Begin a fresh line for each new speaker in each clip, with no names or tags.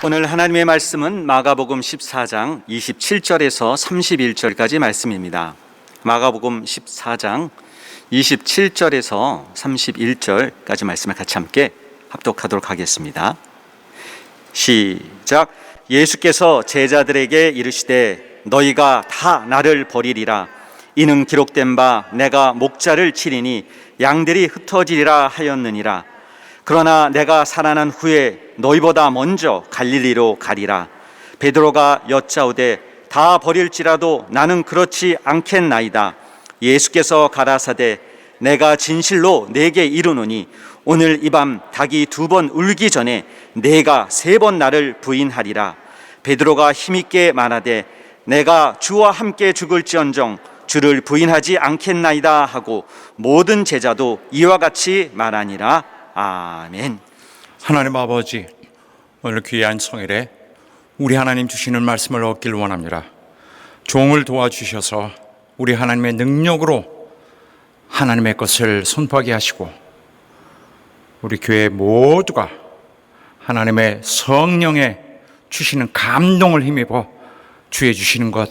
오늘 하나님의 말씀은 마가복음 14장 27절에서 31절까지 말씀입니다. 마가복음 14장 27절에서 31절까지 말씀을 같이 함께 합독하도록 하겠습니다. 시작. 예수께서 제자들에게 이르시되 너희가 다 나를 버리리라. 이는 기록된 바 내가 목자를 치리니 양들이 흩어지리라 하였느니라. 그러나 내가 살아난 후에 너희보다 먼저 갈릴리로 가리라. 베드로가 여짜오되 다 버릴지라도 나는 그렇지 않겠나이다. 예수께서 가라사대 내가 진실로 네게 이르노니 오늘 이 밤 닭이 2번 울기 전에 네가 3번 나를 부인하리라. 베드로가 힘있게 말하되 내가 주와 함께 죽을지언정 주를 부인하지 않겠나이다 하고 모든 제자도 이와 같이 말하니라. 아멘.
하나님 아버지, 오늘 귀한 성일에 우리 하나님 주시는 말씀을 얻길 원합니다. 종을 도와주셔서 우리 하나님의 능력으로 하나님의 것을 선포하게 하시고 우리 교회 모두가 하나님의 성령에 주시는 감동을 힘입어 주의 주시는 것,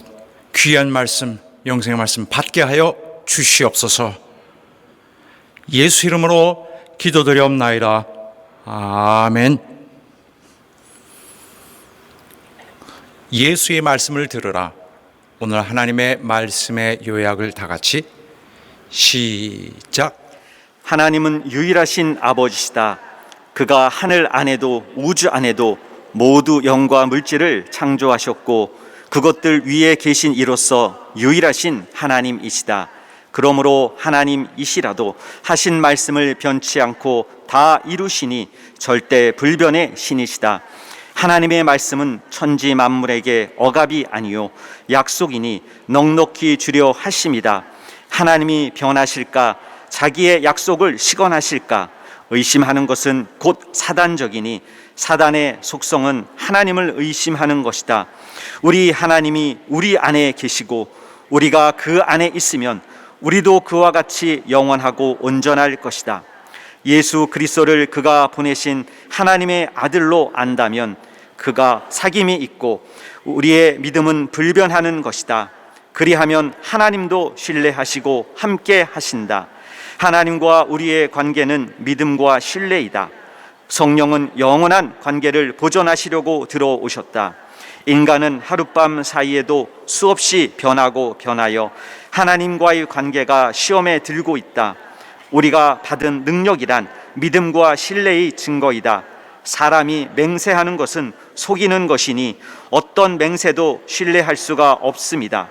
귀한 말씀, 영생의 말씀 받게 하여 주시옵소서. 예수 이름으로 기도드리옵나이다. 아멘. 예수의 말씀을 들으라. 오늘 하나님의 말씀의 요약을 다 같이 시작.
하나님은 유일하신 아버지시다. 그가 하늘 안에도 우주 안에도 모두 영과 물질을 창조하셨고 그것들 위에 계신 이로서 유일하신 하나님이시다. 그러므로 하나님이시라도 하신 말씀을 변치 않고 다 이루시니 절대 불변의 신이시다. 하나님의 말씀은 천지 만물에게 억압이 아니요 약속이니 넉넉히 주려 하심이다. 하나님이 변하실까? 자기의 약속을 시건하실까? 의심하는 것은 곧 사단적이니 사단의 속성은 하나님을 의심하는 것이다. 우리 하나님이 우리 안에 계시고 우리가 그 안에 있으면 우리도 그와 같이 영원하고 온전할 것이다. 예수 그리스도를 그가 보내신 하나님의 아들로 안다면 그가 사귐이 있고 우리의 믿음은 불변하는 것이다. 그리하면 하나님도 신뢰하시고 함께 하신다. 하나님과 우리의 관계는 믿음과 신뢰이다. 성령은 영원한 관계를 보존하시려고 들어오셨다. 인간은 하룻밤 사이에도 수없이 변하고 변하여 하나님과의 관계가 시험에 들고 있다. 우리가 받은 능력이란 믿음과 신뢰의 증거이다. 사람이 맹세하는 것은 속이는 것이니 어떤 맹세도 신뢰할 수가 없습니다.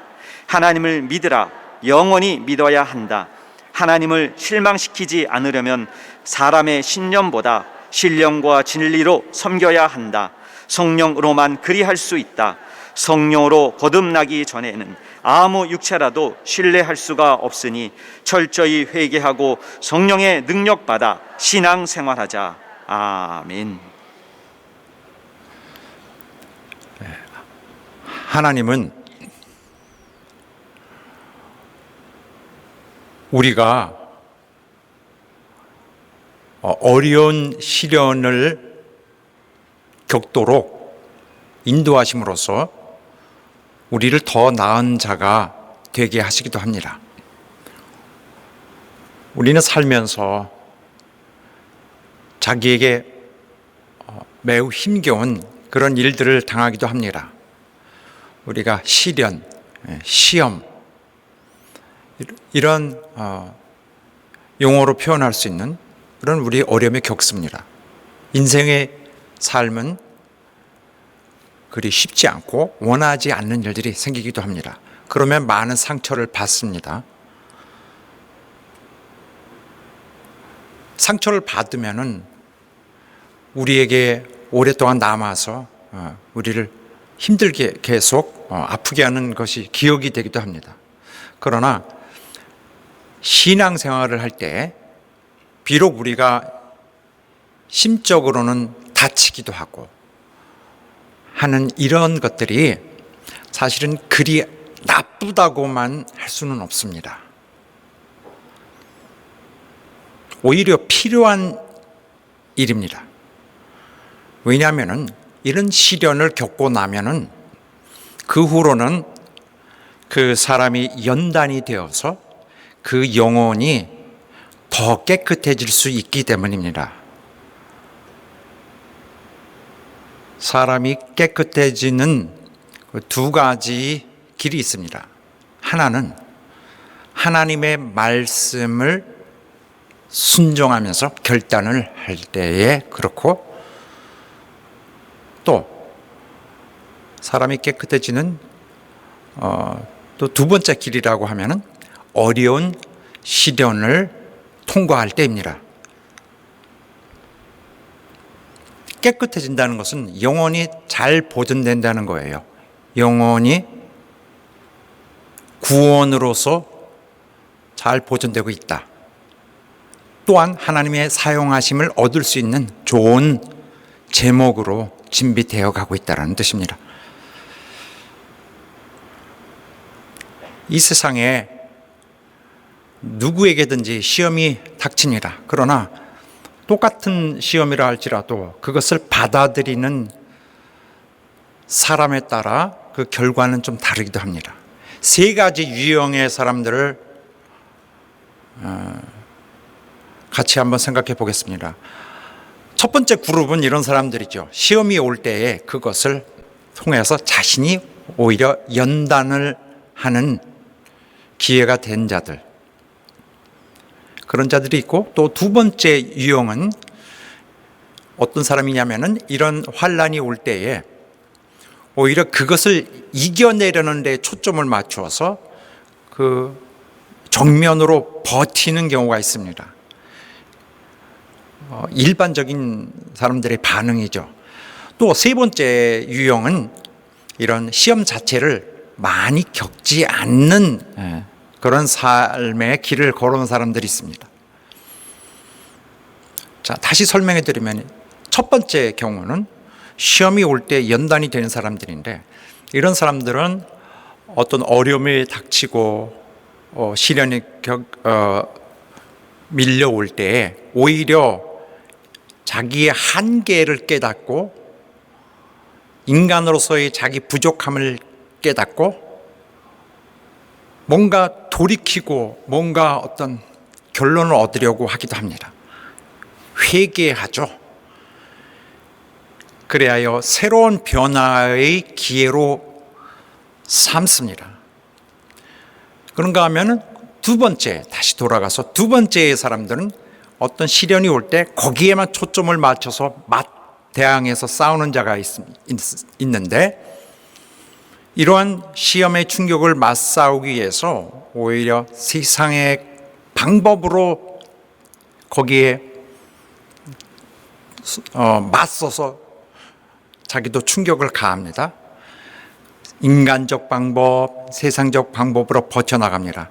하나님을 믿으라. 영원히 믿어야 한다. 하나님을 실망시키지 않으려면 사람의 신념보다 신령과 진리로 섬겨야 한다. 성령으로만 그리할 수 있다. 성령으로 거듭나기 전에는 아무 육체라도 신뢰할 수가 없으니 철저히 회개하고 성령의 능력받아 신앙생활하자. 아멘.
하나님은 우리가 어려운 시련을 겪도록 인도하심으로써 우리를 더 나은 자가 되게 하시기도 합니다. 우리는 살면서 자기에게 매우 힘겨운 그런 일들을 당하기도 합니다. 우리가 시련, 시험 이런 용어로 표현할 수 있는 그런 우리 어려움을 겪습니다. 인생의 삶은 그리 쉽지 않고 원하지 않는 일들이 생기기도 합니다. 그러면 많은 상처를 받습니다. 상처를 받으면은 우리에게 오랫동안 남아서 우리를 힘들게 계속 아프게 하는 것이 기억이 되기도 합니다. 그러나 신앙생활을 할 때 비록 우리가 심적으로는 다치기도 하고 하는 이런 것들이 사실은 그리 나쁘다고만 할 수는 없습니다. 오히려 필요한 일입니다. 왜냐하면 이런 시련을 겪고 나면은 그 후로는 그 사람이 연단이 되어서 그 영혼이 더 깨끗해질 수 있기 때문입니다. 사람이 깨끗해지는 두 가지 길이 있습니다. 하나는 하나님의 말씀을 순종하면서 결단을 할 때에 그렇고, 또 사람이 깨끗해지는 또 두 번째 길이라고 하면은 어려운 시련을 통과할 때입니다. 깨끗해진다는 것은 영혼이 잘 보존된다는 거예요. 영혼이 구원으로서 잘 보존되고 있다. 또한 하나님의 사용하심을 얻을 수 있는 좋은 제목으로 준비되어 가고 있다는 뜻입니다. 이 세상에 누구에게든지 시험이 닥칩니다. 그러나 똑같은 시험이라 할지라도 그것을 받아들이는 사람에 따라 그 결과는 좀 다르기도 합니다. 세 가지 유형의 사람들을 같이 한번 생각해 보겠습니다. 첫 번째 그룹은 이런 사람들이죠. 시험이 올 때에 그것을 통해서 자신이 오히려 연단을 하는 기회가 된 자들, 그런 자들이 있고, 또 두 번째 유형은 어떤 사람이냐면은 이런 환란이 올 때에 오히려 그것을 이겨내려는 데 초점을 맞추어서 그 정면으로 버티는 경우가 있습니다. 일반적인 사람들의 반응이죠. 또 세 번째 유형은 이런 시험 자체를 많이 겪지 않는 그런 삶의 길을 걸어온 사람들이 있습니다. 자, 다시 설명해 드리면, 첫 번째 경우는 시험이 올 때 연단이 되는 사람들인데, 이런 사람들은 어떤 어려움이 닥치고 시련이 밀려올 때 오히려 자기의 한계를 깨닫고 인간으로서의 자기 부족함을 깨닫고 뭔가 돌이키고 뭔가 어떤 결론을 얻으려고 하기도 합니다. 회개하죠. 그래야 새로운 변화의 기회로 삼습니다. 그런가 하면 두 번째, 다시 돌아가서 두 번째의 사람들은 어떤 시련이 올 때 거기에만 초점을 맞춰서 맞대항해서 싸우는 자가 있는데, 이러한 시험의 충격을 맞싸우기 위해서 오히려 세상의 방법으로 거기에 맞서서 자기도 충격을 가합니다. 인간적 방법, 세상적 방법으로 버텨나갑니다.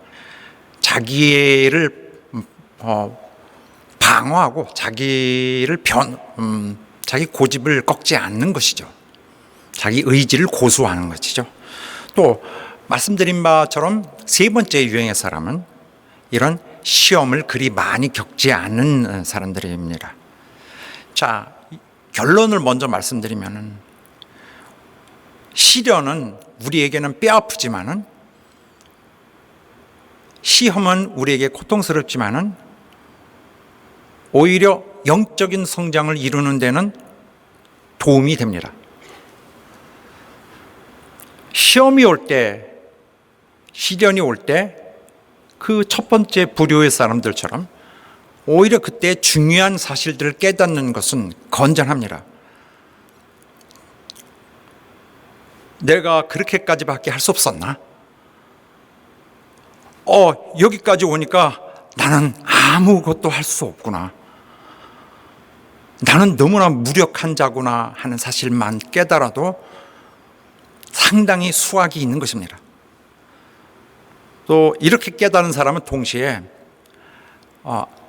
자기를 방어하고 자기 고집을 꺾지 않는 것이죠. 자기 의지를 고수하는 것이죠. 또 말씀드린 바처럼 세 번째 유형의 사람은 이런 시험을 그리 많이 겪지 않는 사람들입니다. 자, 결론을 먼저 말씀드리면은, 시련은 우리에게는 뼈아프지만은, 시험은 우리에게 고통스럽지만은 오히려 영적인 성장을 이루는 데는 도움이 됩니다. 시험이 올 때, 시련이 올 때 그 첫 번째 부류의 사람들처럼 오히려 그때 중요한 사실들을 깨닫는 것은 건전합니다. 내가 그렇게까지밖에 할 수 없었나? 여기까지 오니까 나는 아무것도 할 수 없구나. 나는 너무나 무력한 자구나 하는 사실만 깨달아도 상당히 수확이 있는 것입니다. 또 이렇게 깨달은 사람은 동시에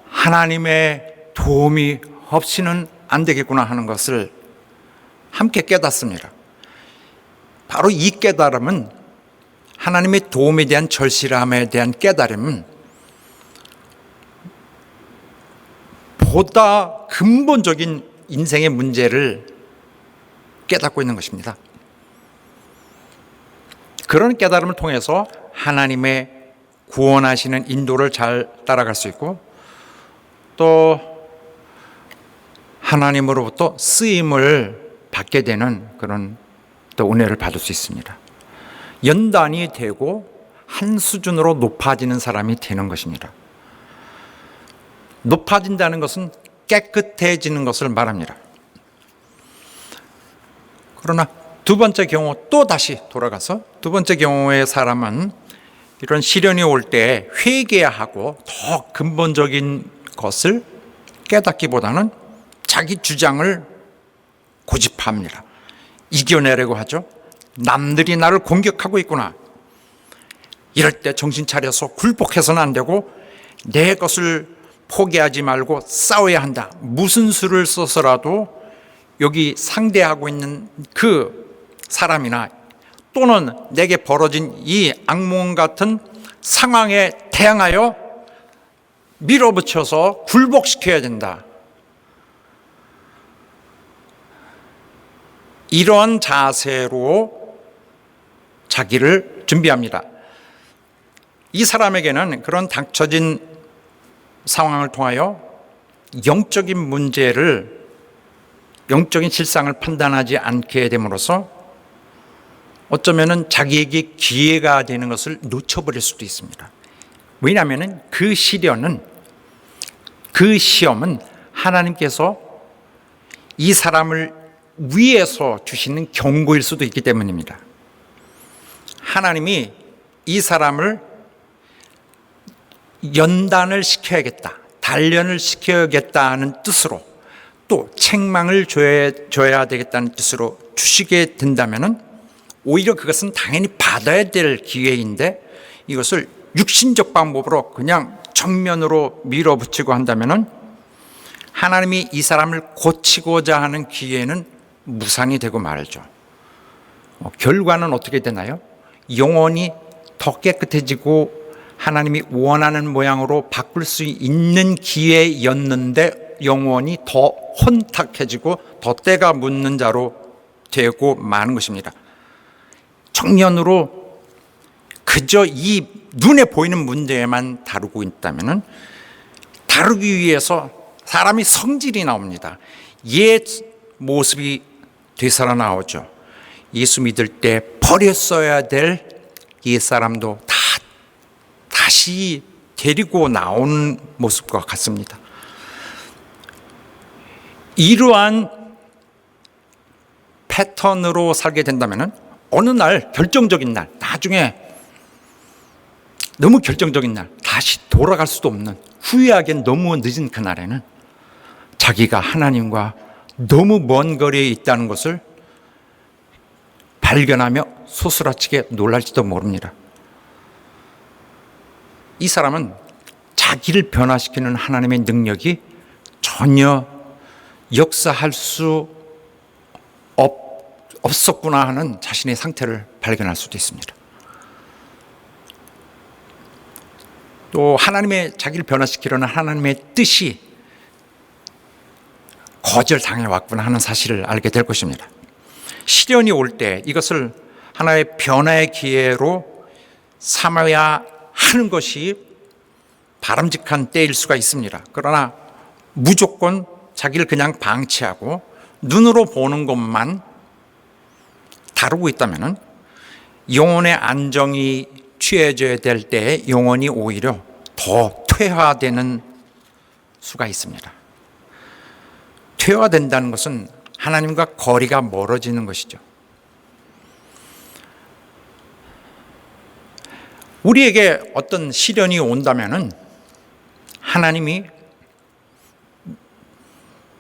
하나님의 도움이 없이는 안 되겠구나 하는 것을 함께 깨닫습니다. 바로 이 깨달음은, 하나님의 도움에 대한 절실함에 대한 깨달음은 보다 근본적인 인생의 문제를 깨닫고 있는 것입니다. 그런 깨달음을 통해서 하나님의 구원하시는 인도를 잘 따라갈 수 있고, 또 하나님으로부터 쓰임을 받게 되는 그런 또 은혜를 받을 수 있습니다. 연단이 되고 한 수준으로 높아지는 사람이 되는 것입니다. 높아진다는 것은 깨끗해지는 것을 말합니다. 그러나 두 번째 경우, 또 다시 돌아가서 두 번째 경우의 사람은 이런 시련이 올 때 회개하고 더 근본적인 것을 깨닫기보다는 자기 주장을 고집합니다. 이겨내려고 하죠. 남들이 나를 공격하고 있구나. 이럴 때 정신 차려서 굴복해서는 안 되고 내 것을 포기하지 말고 싸워야 한다. 무슨 수를 써서라도 여기 상대하고 있는 그 사람이나 또는 내게 벌어진 이 악몽 같은 상황에 대항하여 밀어붙여서 굴복시켜야 된다. 이런 자세로 자기를 준비합니다. 이 사람에게는 그런 닥쳐진 상황을 통하여 영적인 문제를, 영적인 실상을 판단하지 않게 됨으로써 어쩌면은 자기에게 기회가 되는 것을 놓쳐버릴 수도 있습니다. 왜냐하면 그 시련은, 그 시험은 하나님께서 이 사람을 위해서 주시는 경고일 수도 있기 때문입니다. 하나님이 이 사람을 연단을 시켜야겠다, 단련을 시켜야겠다는 뜻으로, 또 책망을 줘야 되겠다는 뜻으로 주시게 된다면은 오히려 그것은 당연히 받아야 될 기회인데, 이것을 육신적 방법으로 그냥 정면으로 밀어붙이고 한다면은 하나님이 이 사람을 고치고자 하는 기회는 무산이 되고 말죠. 결과는 어떻게 되나요? 영혼이 더 깨끗해지고 하나님이 원하는 모양으로 바꿀 수 있는 기회였는데 영혼이 더 혼탁해지고 더 때가 묻는 자로 되고 마는 것입니다. 정면으로 그저 이 눈에 보이는 문제만 다루고 있다면 다루기 위해서 사람이 성질이 나옵니다. 옛 모습이 되살아나오죠. 예수 믿을 때 버렸어야 될 옛사람도 다시 데리고 나오는 모습과 같습니다. 이러한 패턴으로 살게 된다면 어느 날, 결정적인 날, 나중에 너무 결정적인 날, 다시 돌아갈 수도 없는, 후회하기엔 너무 늦은 그날에는 자기가 하나님과 너무 먼 거리에 있다는 것을 발견하며 소스라치게 놀랄지도 모릅니다. 이 사람은 자기를 변화시키는 하나님의 능력이 전혀 역사할 수 없었구나 하는 자신의 상태를 발견할 수도 있습니다. 또 하나님의, 자기를 변화시키려는 하나님의 뜻이 거절당해 왔구나 하는 사실을 알게 될 것입니다. 시련이 올 때 이것을 하나의 변화의 기회로 삼아야 하는 것이 바람직한 때일 수가 있습니다. 그러나 무조건 자기를 그냥 방치하고 눈으로 보는 것만 다루고 있다면 영혼의 안정이 취해져야 될 때 영혼이 오히려 더 퇴화되는 수가 있습니다. 퇴화된다는 것은 하나님과 거리가 멀어지는 것이죠. 우리에게 어떤 시련이 온다면은 하나님이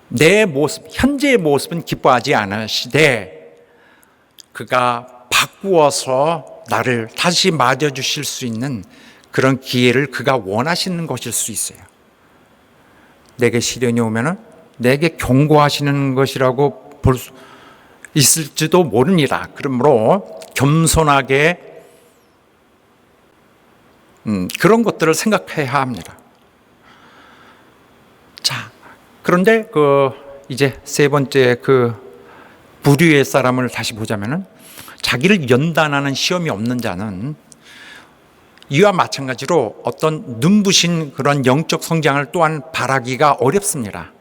내 모습, 현재의 모습은 기뻐하지 않으시되 그가 바꾸어서 나를 다시 맞아주실 수 있는 그런 기회를 그가 원하시는 것일 수 있어요. 내게 시련이 오면은 내게 경고하시는 것이라고 볼 수 있을지도 모르니라. 그러므로 겸손하게 그런 것들을 생각해야 합니다. 자, 그런데 이제 세 번째 부류의 사람을 다시 보자면은 자기를 연단하는 시험이 없는 자는 이와 마찬가지로 어떤 눈부신 그런 영적 성장을 또한 바라기가 어렵습니다.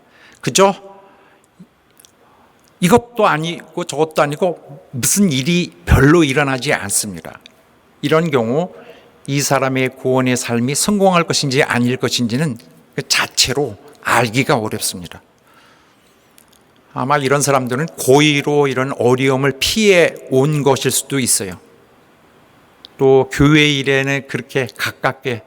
그저 이것도 아니고 저것도 아니고 무슨 일이 별로 일어나지 않습니다. 이런 경우 이 사람의 구원의 삶이 성공할 것인지 아닐 것인지는 그 자체로 알기가 어렵습니다. 아마 이런 사람들은 고의로 이런 어려움을 피해 온 것일 수도 있어요. 또 교회 일에는 그렇게 가깝게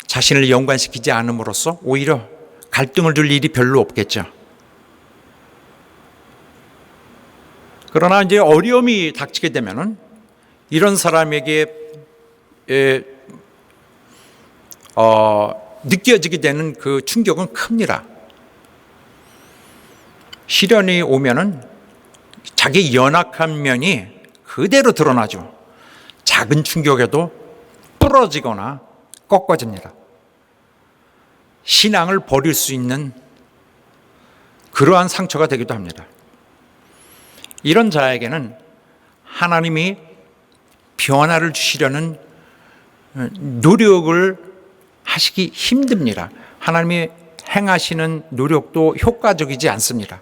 자신을 연관시키지 않음으로써 오히려 갈등을 줄 일이 별로 없겠죠. 그러나 이제 어려움이 닥치게 되면은 이런 사람에게 느껴지게 되는 그 충격은 큽니다. 시련이 오면은 자기 연약한 면이 그대로 드러나죠. 작은 충격에도 부러지거나 꺾어집니다. 신앙을 버릴 수 있는 그러한 상처가 되기도 합니다. 이런 자에게는 하나님이 변화를 주시려는 노력을 하시기 힘듭니다. 하나님이 행하시는 노력도 효과적이지 않습니다.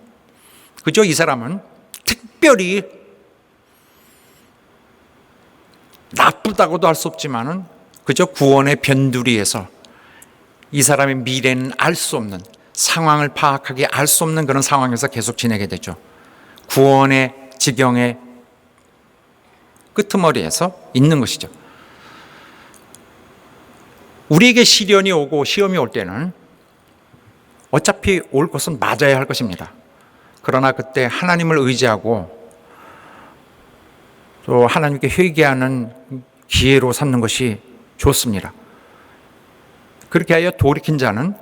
그저 이 사람은 특별히 나쁘다고도 할 수 없지만은 그저 구원의 변두리에서 이 사람의 미래는 알 수 없는, 상황을 파악하기 알 수 없는 그런 상황에서 계속 지내게 되죠. 구원의 지경의 끄트머리에서 있는 것이죠. 우리에게 시련이 오고 시험이 올 때는 어차피 올 것은 맞아야 할 것입니다. 그러나 그때 하나님을 의지하고 또 하나님께 회개하는 기회로 삼는 것이 좋습니다. 그렇게 하여 돌이킨 자는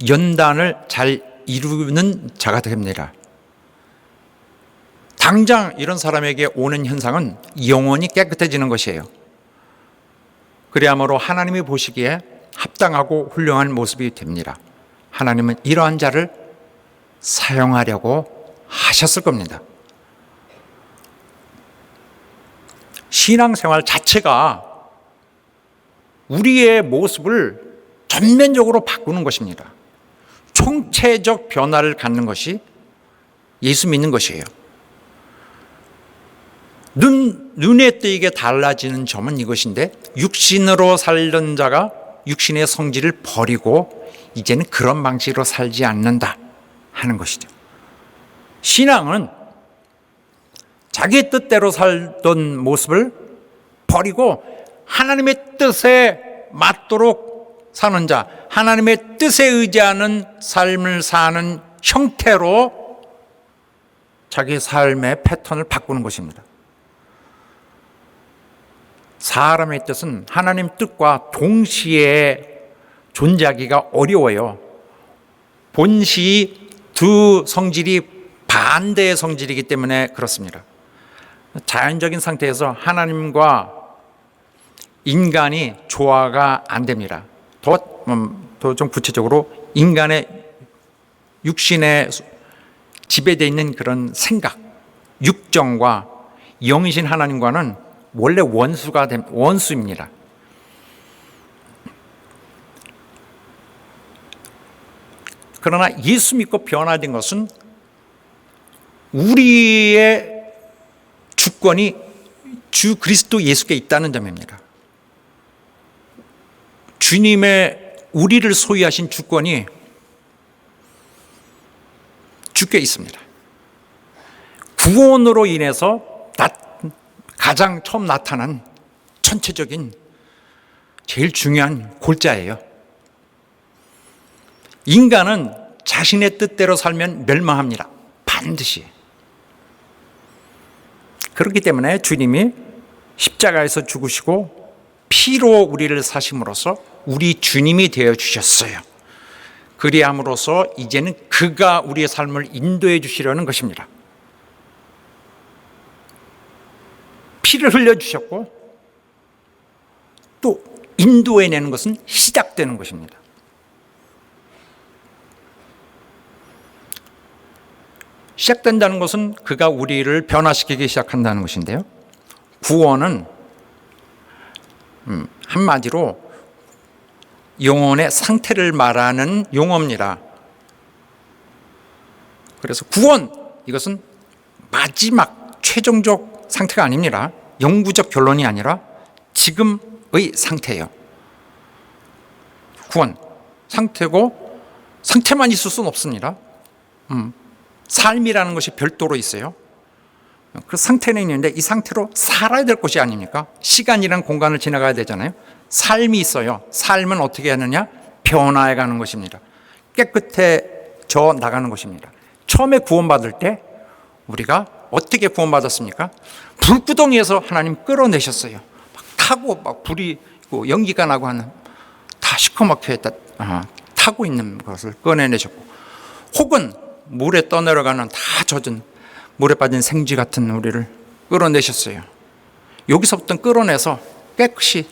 연단을 잘 이루는 자가 됩니다. 당장 이런 사람에게 오는 현상은 영원히 깨끗해지는 것이에요. 그리하므로 하나님이 보시기에 합당하고 훌륭한 모습이 됩니다. 하나님은 이러한 자를 사용하려고 하셨을 겁니다. 신앙생활 자체가 우리의 모습을 전면적으로 바꾸는 것입니다. 총체적 변화를 갖는 것이 예수 믿는 것이에요. 눈에 띄게 달라지는 점은 이것인데, 육신으로 살던 자가 육신의 성질을 버리고 이제는 그런 방식으로 살지 않는다 하는 것이죠. 신앙은 자기 뜻대로 살던 모습을 버리고 하나님의 뜻에 맞도록 사는 자, 하나님의 뜻에 의지하는 삶을 사는 형태로 자기 삶의 패턴을 바꾸는 것입니다. 사람의 뜻은 하나님 뜻과 동시에 존재하기가 어려워요. 본시 두 성질이 반대의 성질이기 때문에 그렇습니다. 자연적인 상태에서 하나님과 인간이 조화가 안 됩니다. 더 좀 구체적으로 인간의 육신에 지배되어 있는 그런 생각, 육정과 영이신 하나님과는 원래 원수입니다. 그러나 예수 믿고 변화된 것은 우리의 주권이 주 그리스도 예수께 있다는 점입니다. 주님의 우리를 소유하신 주권이 주께 있습니다. 구원으로 인해서 가장 처음 나타난 천체적인 제일 중요한 골자예요. 인간은 자신의 뜻대로 살면 멸망합니다. 반드시. 그렇기 때문에 주님이 십자가에서 죽으시고 피로 우리를 사심으로써 우리 주님이 되어 주셨어요. 그리함으로써 이제는 그가 우리의 삶을 인도해 주시려는 것입니다. 피를 흘려주셨고 또 인도해내는 것은 시작되는 것입니다. 시작된다는 것은 그가 우리를 변화시키기 시작한다는 것인데요. 구원은 한마디로 영혼의 상태를 말하는 용어입니다. 그래서 구원, 이것은 마지막 최종적 상태가 아닙니다. 영구적 결론이 아니라 지금의 상태예요. 구원, 상태고 상태만 있을 수는 없습니다. 삶이라는 것이 별도로 있어요. 그 상태는 있는데 이 상태로 살아야 될 것이 아닙니까? 시간이란 공간을 지나가야 되잖아요. 삶이 있어요. 삶은 어떻게 하느냐? 변화해 가는 것입니다. 깨끗해져 나가는 것입니다. 처음에 구원받을 때 우리가 어떻게 구원받았습니까? 불구덩이에서 하나님 끌어내셨어요. 막 타고 막 불이 있고 연기가 나고 하는, 다 시커멓게 타고 있는 것을 꺼내내셨고, 혹은 물에 떠내려가는 다 젖은 물에 빠진 생쥐 같은 우리를 끌어내셨어요. 여기서부터 끌어내서 깨끗이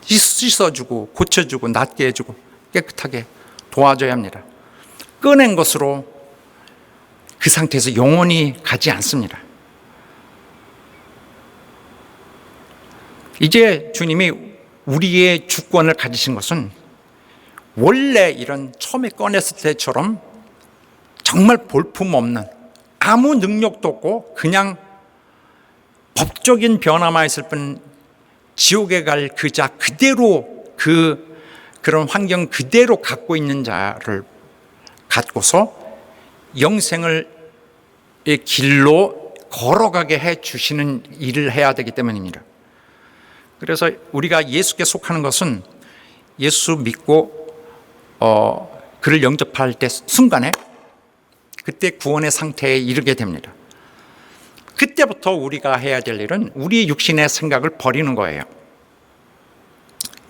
씻어주고 고쳐주고 낫게 해주고 깨끗하게 도와줘야 합니다. 꺼낸 것으로 그 상태에서 영원히 가지 않습니다. 이제 주님이 우리의 주권을 가지신 것은 원래 이런 처음에 꺼냈을 때처럼 정말 볼품없는, 아무 능력도 없고 그냥 법적인 변화만 있을 뿐 지옥에 갈 그 자 그대로, 그런 환경 그대로 갖고 있는 자를 갖고서 영생의 길로 걸어가게 해 주시는 일을 해야 되기 때문입니다. 그래서 우리가 예수께 속하는 것은 예수 믿고 그를 영접할 때 순간에 그때 구원의 상태에 이르게 됩니다. 그때부터 우리가 해야 될 일은 우리 육신의 생각을 버리는 거예요.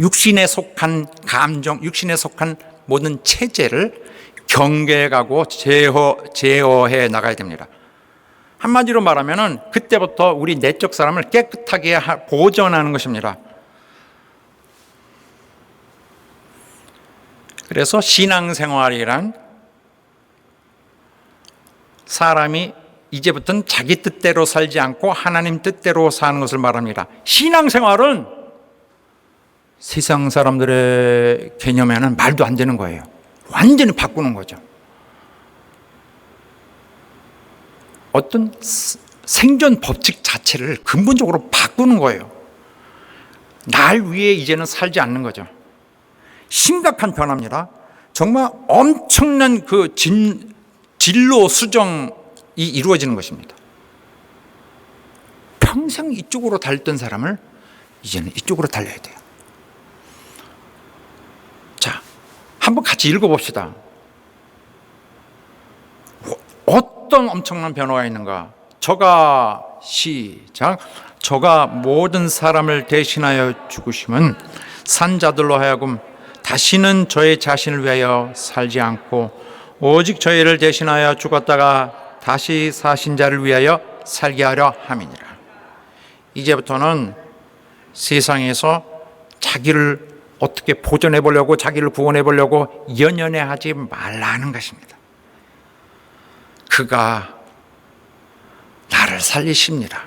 육신에 속한 감정, 육신에 속한 모든 체제를 경계해가고 제어해 나가야 됩니다. 한마디로 말하면 그때부터 우리 내적 사람을 깨끗하게 보존하는 것입니다. 그래서 신앙생활이란 사람이 이제부터는 자기 뜻대로 살지 않고 하나님 뜻대로 사는 것을 말합니다. 신앙생활은 세상 사람들의 개념에는 말도 안 되는 거예요. 완전히 바꾸는 거죠. 어떤 생존 법칙 자체를 근본적으로 바꾸는 거예요. 날 위해 이제는 살지 않는 거죠. 심각한 변화입니다. 정말 엄청난 그 진로 수정이 이루어지는 것입니다. 평생 이쪽으로 달던 사람을 이제는 이쪽으로 달려야 돼요. 자, 한번 같이 읽어봅시다. 어떤 엄청난 변화가 있는가? 저가 시작. 저가 모든 사람을 대신하여 죽으심은 산자들로 하여금 다시는 저의 자신을 위하여 살지 않고 오직 저희를 대신하여 죽었다가 다시 사신 자를 위하여 살게 하려 함이니라. 이제부터는 세상에서 자기를 어떻게 보존해 보려고, 자기를 구원해 보려고 연연해 하지 말라는 것입니다. 그가 나를 살리십니다.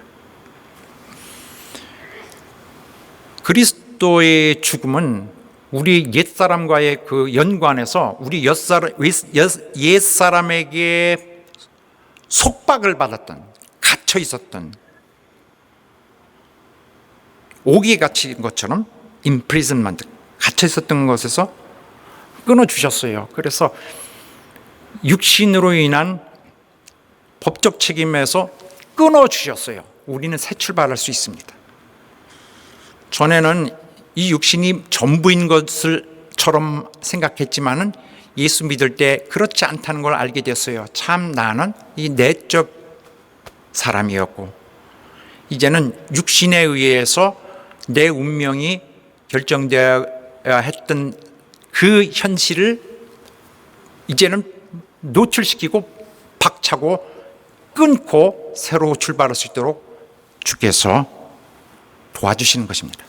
그리스도의 죽음은 우리 옛사람과의 그 연관에서 우리 옛사람에게 속박을 받았던, 갇혀 있었던, 옥에 갇힌 것처럼 imprisonment, 갇혀 있었던 것에서 끊어주셨어요. 그래서 육신으로 인한 법적 책임에서 끊어주셨어요. 우리는 새 출발할 수 있습니다. 전에는 이 육신이 전부인 것을처럼 생각했지만은 예수 믿을 때 그렇지 않다는 걸 알게 됐어요. 참 나는 이 내적 사람이었고 이제는 육신에 의해서 내 운명이 결정되어야 했던 그 현실을 이제는 노출시키고 박차고 끊고 새로 출발할 수 있도록 주께서 도와주시는 것입니다.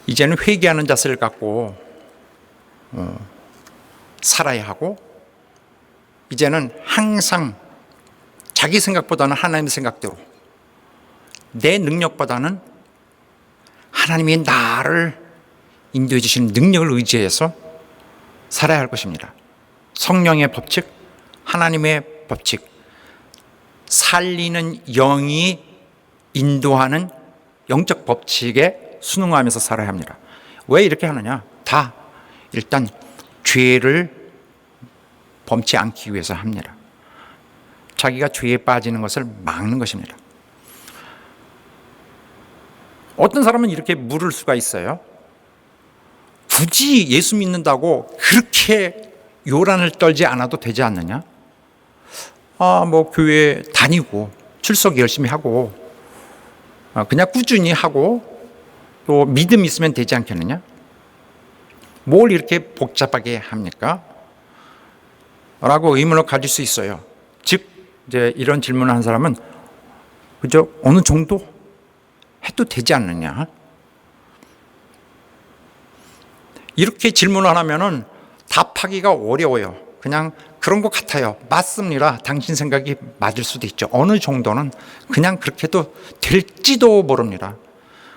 이제는 회개하는 자세를 갖고 살아야 하고 이제는 항상 자기 생각보다는 하나님의 생각대로, 내 능력보다는 하나님이 나를 인도해 주시는 능력을 의지해서 살아야 할 것입니다. 성령의 법칙, 하나님의 법칙, 살리는 영이 인도하는 영적 법칙에 순응하면서 살아야 합니다. 왜 이렇게 하느냐? 다 일단 죄를 범치 않기 위해서 합니다. 자기가 죄에 빠지는 것을 막는 것입니다. 어떤 사람은 이렇게 물을 수가 있어요. 굳이 예수 믿는다고 그렇게 요란을 떨지 않아도 되지 않느냐? 뭐 교회 다니고 출석 열심히 하고 그냥 꾸준히 하고 또 믿음 있으면 되지 않겠느냐? 뭘 이렇게 복잡하게 합니까? 라고 의문을 가질 수 있어요. 즉 이제 이런 질문을 한 사람은 그저 어느 정도 해도 되지 않느냐? 이렇게 질문을 하면은 답하기가 어려워요. 그냥 그런 것 같아요. 맞습니다. 당신 생각이 맞을 수도 있죠. 어느 정도는 그냥 그렇게 해도 될지도 모릅니다.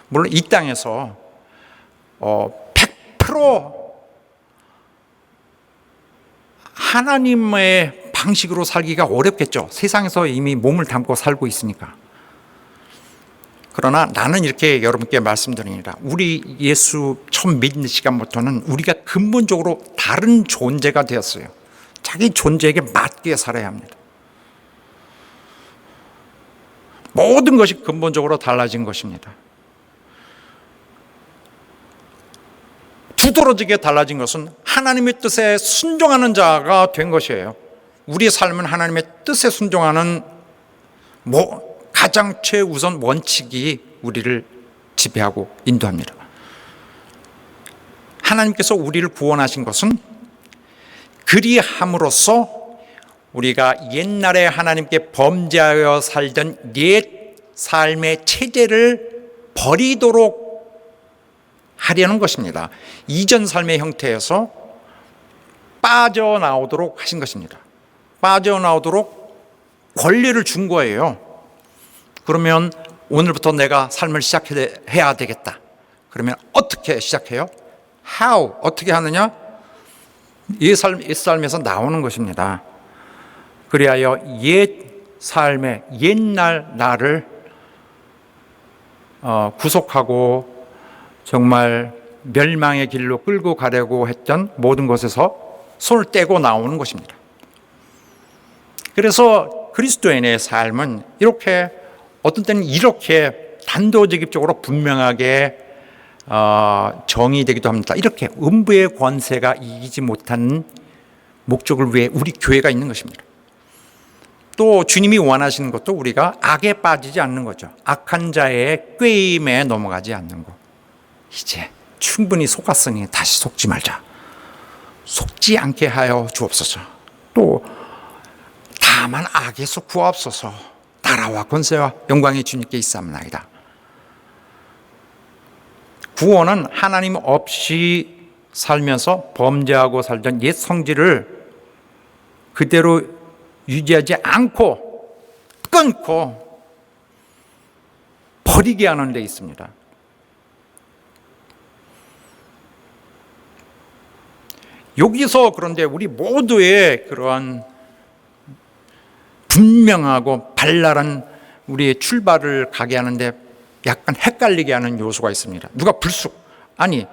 물론 이 땅에서 100% 하나님의 방식으로 살기가 어렵겠죠. 세상에서 이미 몸을 담고 살고 있으니까. 그러나 나는 이렇게 여러분께 말씀드립니다. 우리 예수 처음 믿는 시간부터는 우리가 근본적으로 다른 존재가 되었어요. 자기 존재에게 맞게 살아야 합니다. 모든 것이 근본적으로 달라진 것입니다. 두드러지게 달라진 것은 하나님의 뜻에 순종하는 자가 된 것이에요. 우리의 삶은 하나님의 뜻에 순종하는 가장 최우선 원칙이 우리를 지배하고 인도합니다. 하나님께서 우리를 구원하신 것은 그리함으로써 우리가 옛날에 하나님께 범죄하여 살던 옛 삶의 체제를 버리도록 하려는 것입니다. 이전 삶의 형태에서 빠져나오도록 하신 것입니다. 빠져나오도록 권리를 준 거예요. 그러면 오늘부터 내가 삶을 시작해야 되겠다. 그러면 어떻게 시작해요? How? 어떻게 하느냐? 이 삶에서 나오는 것입니다. 그리하여 옛 삶의 옛날 나를 구속하고 정말 멸망의 길로 끌고 가려고 했던 모든 것에서 손을 떼고 나오는 것입니다. 그래서 그리스도인의 삶은 이렇게 어떤 때는 이렇게 단도직입적으로 분명하게 정의되기도 합니다. 이렇게 음부의 권세가 이기지 못하는 목적을 위해 우리 교회가 있는 것입니다. 또 주님이 원하시는 것도 우리가 악에 빠지지 않는 거죠. 악한 자의 꾀임에 넘어가지 않는 것. 이제 충분히 속았으니 다시 속지 말자. 속지 않게 하여 주옵소서. 또 다만 악에서 구하옵소서. 나라와 권세와 영광의 주님께 있사옵나이다. 구원은 하나님 없이 살면서 범죄하고 살던 옛 성질을 그대로 유지하지 않고 끊고 버리게 하는 데 있습니다. 여기서 그런데 우리 모두의 그러한 분명하고 발랄한 우리의 출발을 가게 하는데 약간 헷갈리게 하는 요소가 있습니다. 누가 불쑥 아니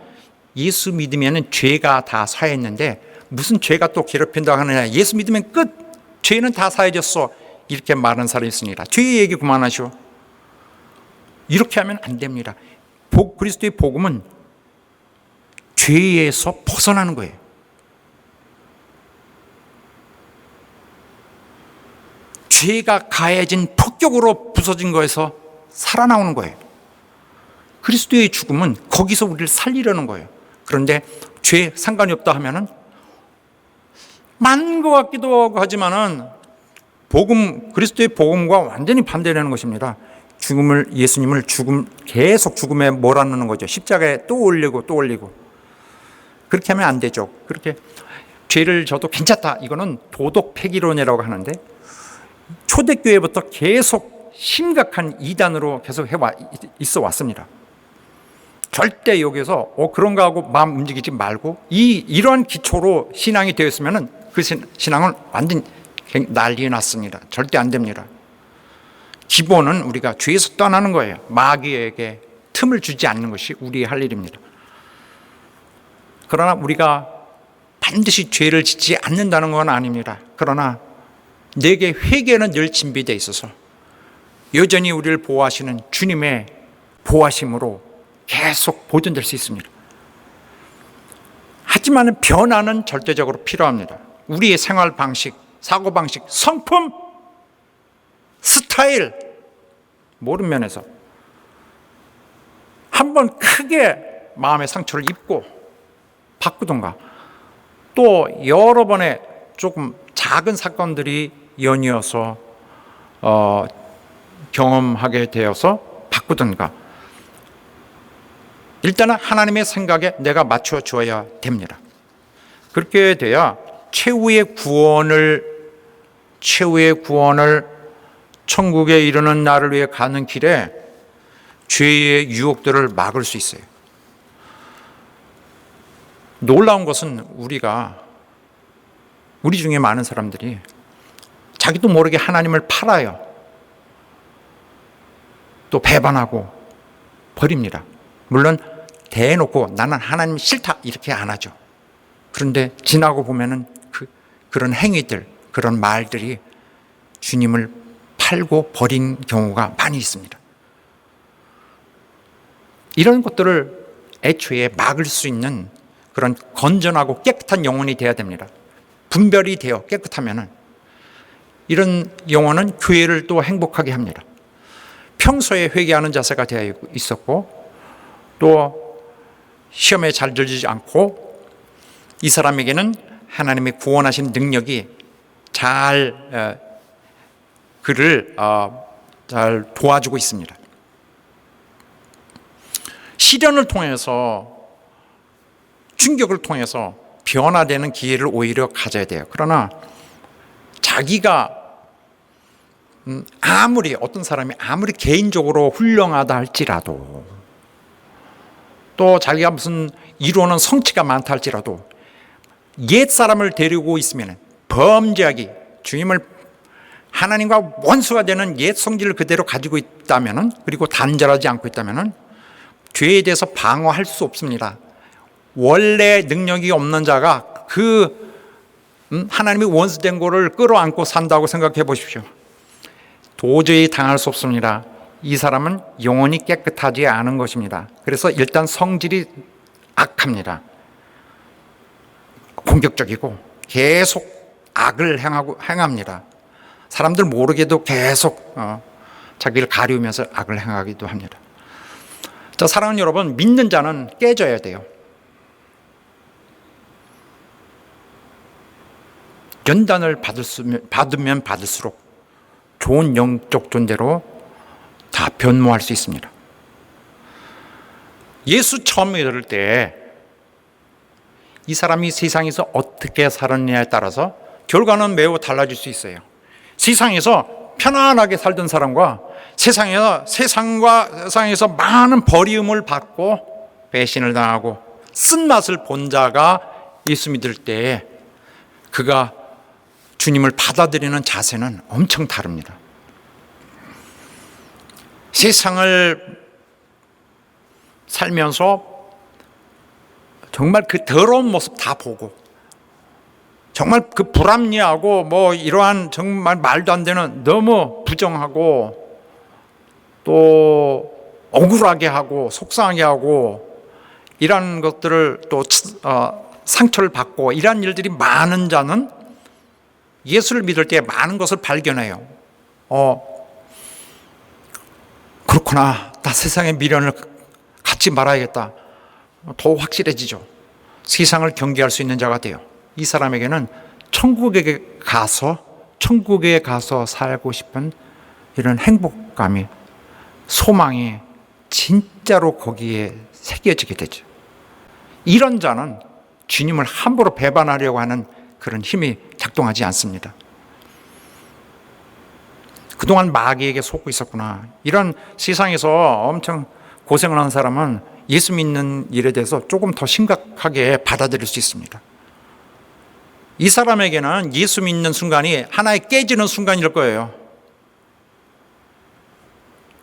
예수 믿으면 죄가 다 사했는데 무슨 죄가 또 괴롭힌다고 하느냐. 예수 믿으면 끝. 죄는 다 사해졌어. 이렇게 말하는 사람이 있습니다. 죄 얘기 그만하시오. 이렇게 하면 안 됩니다. 그리스도의 복음은 죄에서 벗어나는 거예요. 죄가 가해진 폭격으로 부서진 거에서 살아나오는 거예요. 그리스도의 죽음은 거기서 우리를 살리려는 거예요. 그런데 죄 상관이 없다 하면은 맞는 것 같기도 하지만은 그리스도의 복음과 완전히 반대되는 것입니다. 예수님을 계속 죽음에 몰아넣는 거죠. 십자가에 또 올리고 또 올리고. 그렇게 하면 안 되죠. 그렇게 죄를 져도 괜찮다. 이거는 도덕 폐기론이라고 하는데 초대교회부터 계속 심각한 이단으로 계속 있어 왔습니다. 절대 여기서 그런가 하고 마음 움직이지 말고 이러한 기초로 신앙이 되었으면 그 신앙은 완전 난리에 났습니다. 절대 안 됩니다. 기본은 우리가 죄에서 떠나는 거예요. 마귀에게 틈을 주지 않는 것이 우리의 할 일입니다. 그러나 우리가 반드시 죄를 짓지 않는다는 건 아닙니다. 그러나 내게 회개는 늘 준비되어 있어서 여전히 우리를 보호하시는 주님의 보호하심으로 계속 보존될 수 있습니다. 하지만 변화는 절대적으로 필요합니다. 우리의 생활 방식, 사고 방식, 성품, 스타일 모든 면에서 한번 크게 마음의 상처를 입고 바꾸던가 또 여러 번의 조금 작은 사건들이 연이어서 경험하게 되어서 바꾸던가 일단은 하나님의 생각에 내가 맞춰 줘야 됩니다. 그렇게 돼야 최후의 구원을 천국에 이르는 날을 위해 가는 길에 죄의 유혹들을 막을 수 있어요. 놀라운 것은 우리 중에 많은 사람들이 자기도 모르게 하나님을 팔아요. 또 배반하고 버립니다. 물론 대놓고 나는 하나님 싫다 이렇게 안 하죠. 그런데 지나고 보면은 그런 행위들, 그런 말들이 주님을 팔고 버린 경우가 많이 있습니다. 이런 것들을 애초에 막을 수 있는 그런 건전하고 깨끗한 영혼이 되어야 됩니다. 분별이 되어 깨끗하면은 이런 영혼은 교회를 또 행복하게 합니다. 평소에 회개하는 자세가 되어 있었고 또 시험에 잘 들지 않고 이 사람에게는 하나님의 구원하신 능력이 그를 잘 도와주고 있습니다. 시련을 통해서 충격을 통해서 변화되는 기회를 오히려 가져야 돼요. 그러나 자기가 어떤 사람이 아무리 개인적으로 훌륭하다 할지라도 또 자기가 무슨 이루어놓은 성취가 많다 할지라도 옛 사람을 데리고 있으면 범죄하기, 주님을 하나님과 원수가 되는 옛 성질을 그대로 가지고 있다면 그리고 단절하지 않고 있다면 죄에 대해서 방어할 수 없습니다. 원래 능력이 없는 자가 하나님이 원수된 거를 끌어안고 산다고 생각해 보십시오. 도저히 당할 수 없습니다. 이 사람은 영혼이 깨끗하지 않은 것입니다. 그래서 일단 성질이 악합니다. 공격적이고 계속 악을 행합니다. 사람들 모르게도 계속 자기를 가리우면서 악을 행하기도 합니다. 자, 사랑하는 여러분, 믿는 자는 깨져야 돼요. 연단을 받으면 받을수록 좋은 영적 존재로 다 변모할 수 있습니다. 예수 처음 믿을 때 이 사람이 세상에서 어떻게 살았느냐에 따라서 결과는 매우 달라질 수 있어요. 세상에서 편안하게 살던 사람과 세상에서 많은 버리움을 받고 배신을 당하고 쓴맛을 본 자가 예수 믿을 때 그가 주님을 받아들이는 자세는 엄청 다릅니다. 세상을 살면서 정말 그 더러운 모습 다 보고 정말 그 불합리하고 이러한 정말 말도 안 되는 너무 부정하고 또 억울하게 하고 속상하게 하고 이런 것들을 또 상처를 받고 이런 일들이 많은 자는 예수를 믿을 때 많은 것을 발견해요. 그렇구나. 나 세상의 미련을 갖지 말아야겠다. 더 확실해지죠. 세상을 경계할 수 있는 자가 돼요. 이 사람에게는 천국에 가서 살고 싶은 이런 행복감이, 소망이 진짜로 거기에 새겨지게 되죠. 이런 자는 주님을 함부로 배반하려고 하는 그런 힘이 작동하지 않습니다. 그동안 마귀에게 속고 있었구나. 이런 세상에서 엄청 고생을 하는 사람은 예수 믿는 일에 대해서 조금 더 심각하게 받아들일 수 있습니다. 이 사람에게는 예수 믿는 순간이 하나의 깨지는 순간일 거예요.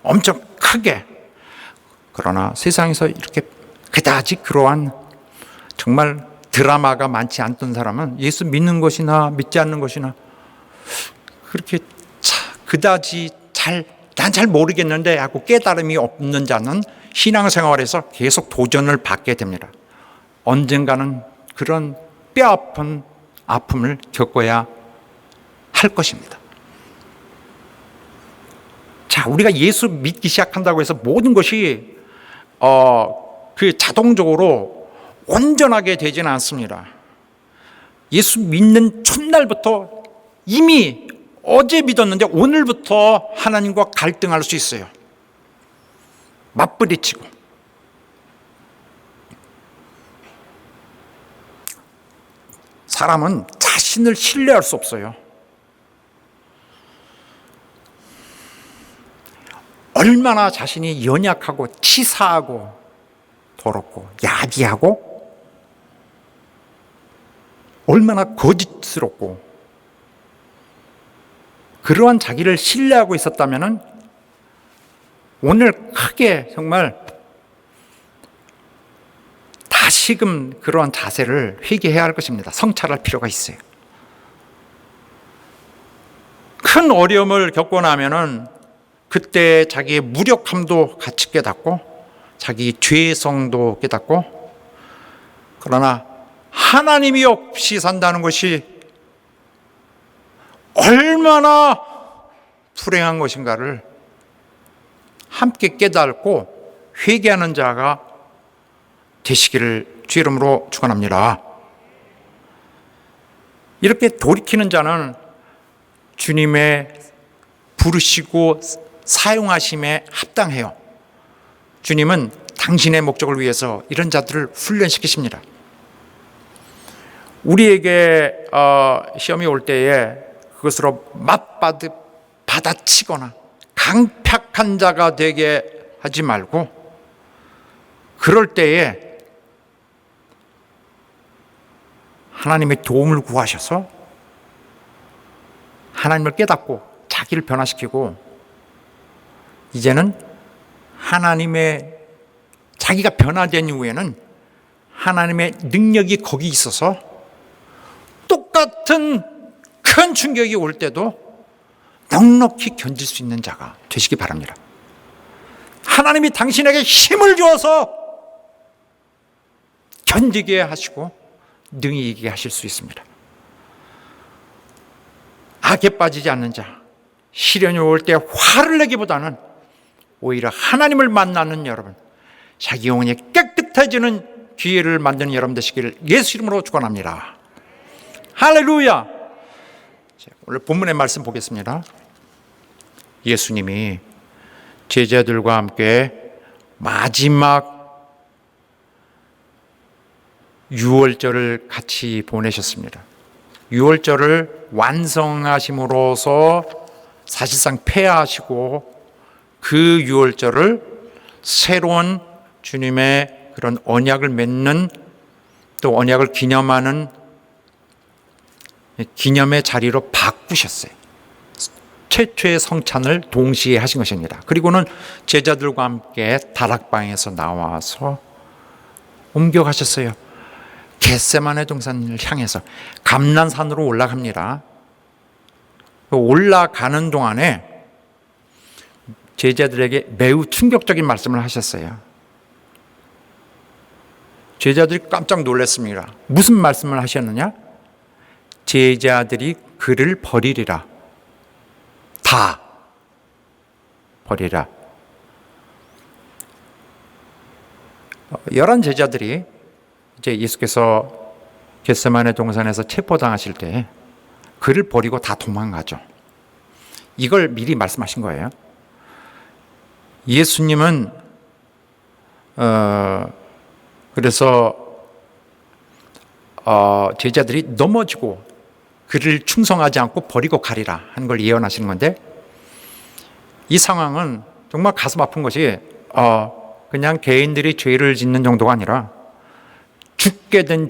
엄청 크게. 그러나 세상에서 이렇게 그다지 그러한 정말 드라마가 많지 않던 사람은 예수 믿는 것이나 믿지 않는 것이나 그렇게 그다지 난 잘 모르겠는데 하고 깨달음이 없는 자는 신앙생활에서 계속 도전을 받게 됩니다. 언젠가는 그런 뼈아픈 아픔을 겪어야 할 것입니다. 자, 우리가 예수 믿기 시작한다고 해서 모든 것이 그 자동적으로 온전하게 되지는 않습니다. 예수 믿는 첫날부터 이미 어제 믿었는데 오늘부터 하나님과 갈등할 수 있어요. 맞부딪히고. 사람은 자신을 신뢰할 수 없어요. 얼마나 자신이 연약하고 치사하고 더럽고 야비하고 얼마나 거짓스럽고 그러한 자기를 신뢰하고 있었다면 오늘 크게 정말 다시금 그러한 자세를 회개해야 할 것입니다. 성찰할 필요가 있어요. 큰 어려움을 겪고 나면은 그때 자기의 무력함도 같이 깨닫고 자기 죄성도 깨닫고 그러나 하나님이 없이 산다는 것이 얼마나 불행한 것인가를 함께 깨닫고 회개하는 자가 되시기를 주의 이름으로 축원합니다. 이렇게 돌이키는 자는 주님의 부르시고 사용하심에 합당해요. 주님은 당신의 목적을 위해서 이런 자들을 훈련시키십니다. 우리에게 시험이 올 때에 그것으로 받아치거나 강팍한 자가 되게 하지 말고 그럴 때에 하나님의 도움을 구하셔서 하나님을 깨닫고 자기를 변화시키고 이제는 하나님의 자기가 변화된 이후에는 하나님의 능력이 거기 있어서 똑같은 큰 충격이 올 때도 넉넉히 견딜 수 있는 자가 되시기 바랍니다. 하나님이 당신에게 힘을 주어서 견디게 하시고 능히 이기게 하실 수 있습니다. 악에 빠지지 않는 자, 시련이 올 때 화를 내기보다는 오히려 하나님을 만나는 여러분, 자기 영혼이 깨끗해지는 기회를 만드는 여러분 되시기를 예수 이름으로 축원합니다. 할렐루야. 오늘 본문의 말씀 보겠습니다. 예수님이 제자들과 함께 마지막 유월절을 같이 보내셨습니다. 유월절을 완성하심으로써 사실상 폐하하시고 그 유월절을 새로운 주님의 그런 언약을 맺는 또 언약을 기념하는 기념의 자리로 바꾸셨어요. 최초의 성찬을 동시에 하신 것입니다. 그리고는 제자들과 함께 다락방에서 나와서 옮겨가셨어요. 겟세마네 동산을 향해서 감난산으로 올라갑니다. 올라가는 동안에 제자들에게 매우 충격적인 말씀을 하셨어요. 제자들이 깜짝 놀랐습니다. 무슨 말씀을 하셨느냐? 제자들이 그를 버리리라. 다 버리라. 11 제자들이 이제 예수께서 겟세마네 동산에서 체포당하실 때 그를 버리고 다 도망가죠. 이걸 미리 말씀하신 거예요. 예수님은 그래서 제자들이 넘어지고 그를 충성하지 않고 버리고 가리라 하는 걸 예언하시는 건데, 이 상황은 정말 가슴 아픈 것이 그냥 개인들이 죄를 짓는 정도가 아니라 죽게 된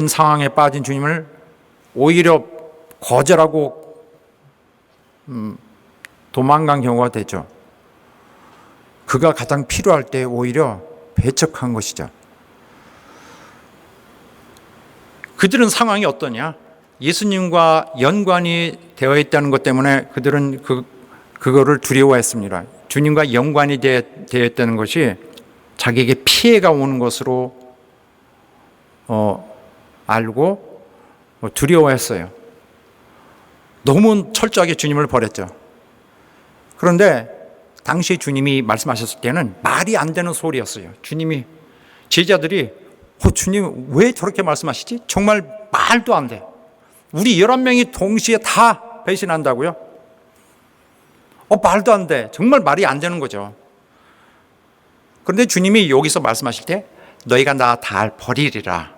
상황에 빠진 주님을 오히려 거절하고 도망간 경우가 되죠. 그가 가장 필요할 때 오히려 배척한 것이죠. 그들은 상황이 어떠냐? 예수님과 연관이 되어 있다는 것 때문에 그들은 그거를 두려워했습니다. 주님과 연관이 되어 있다는 것이 자기에게 피해가 오는 것으로 알고 두려워했어요. 너무 철저하게 주님을 버렸죠. 그런데 당시 주님이 말씀하셨을 때는 말이 안 되는 소리였어요. 제자들이 주님 왜 저렇게 말씀하시지? 정말 말도 안 돼. 우리 11명이 동시에 다 배신한다고요? 말도 안 돼. 정말 말이 안 되는 거죠. 그런데 주님이 여기서 말씀하실 때 너희가 나 다 버리리라.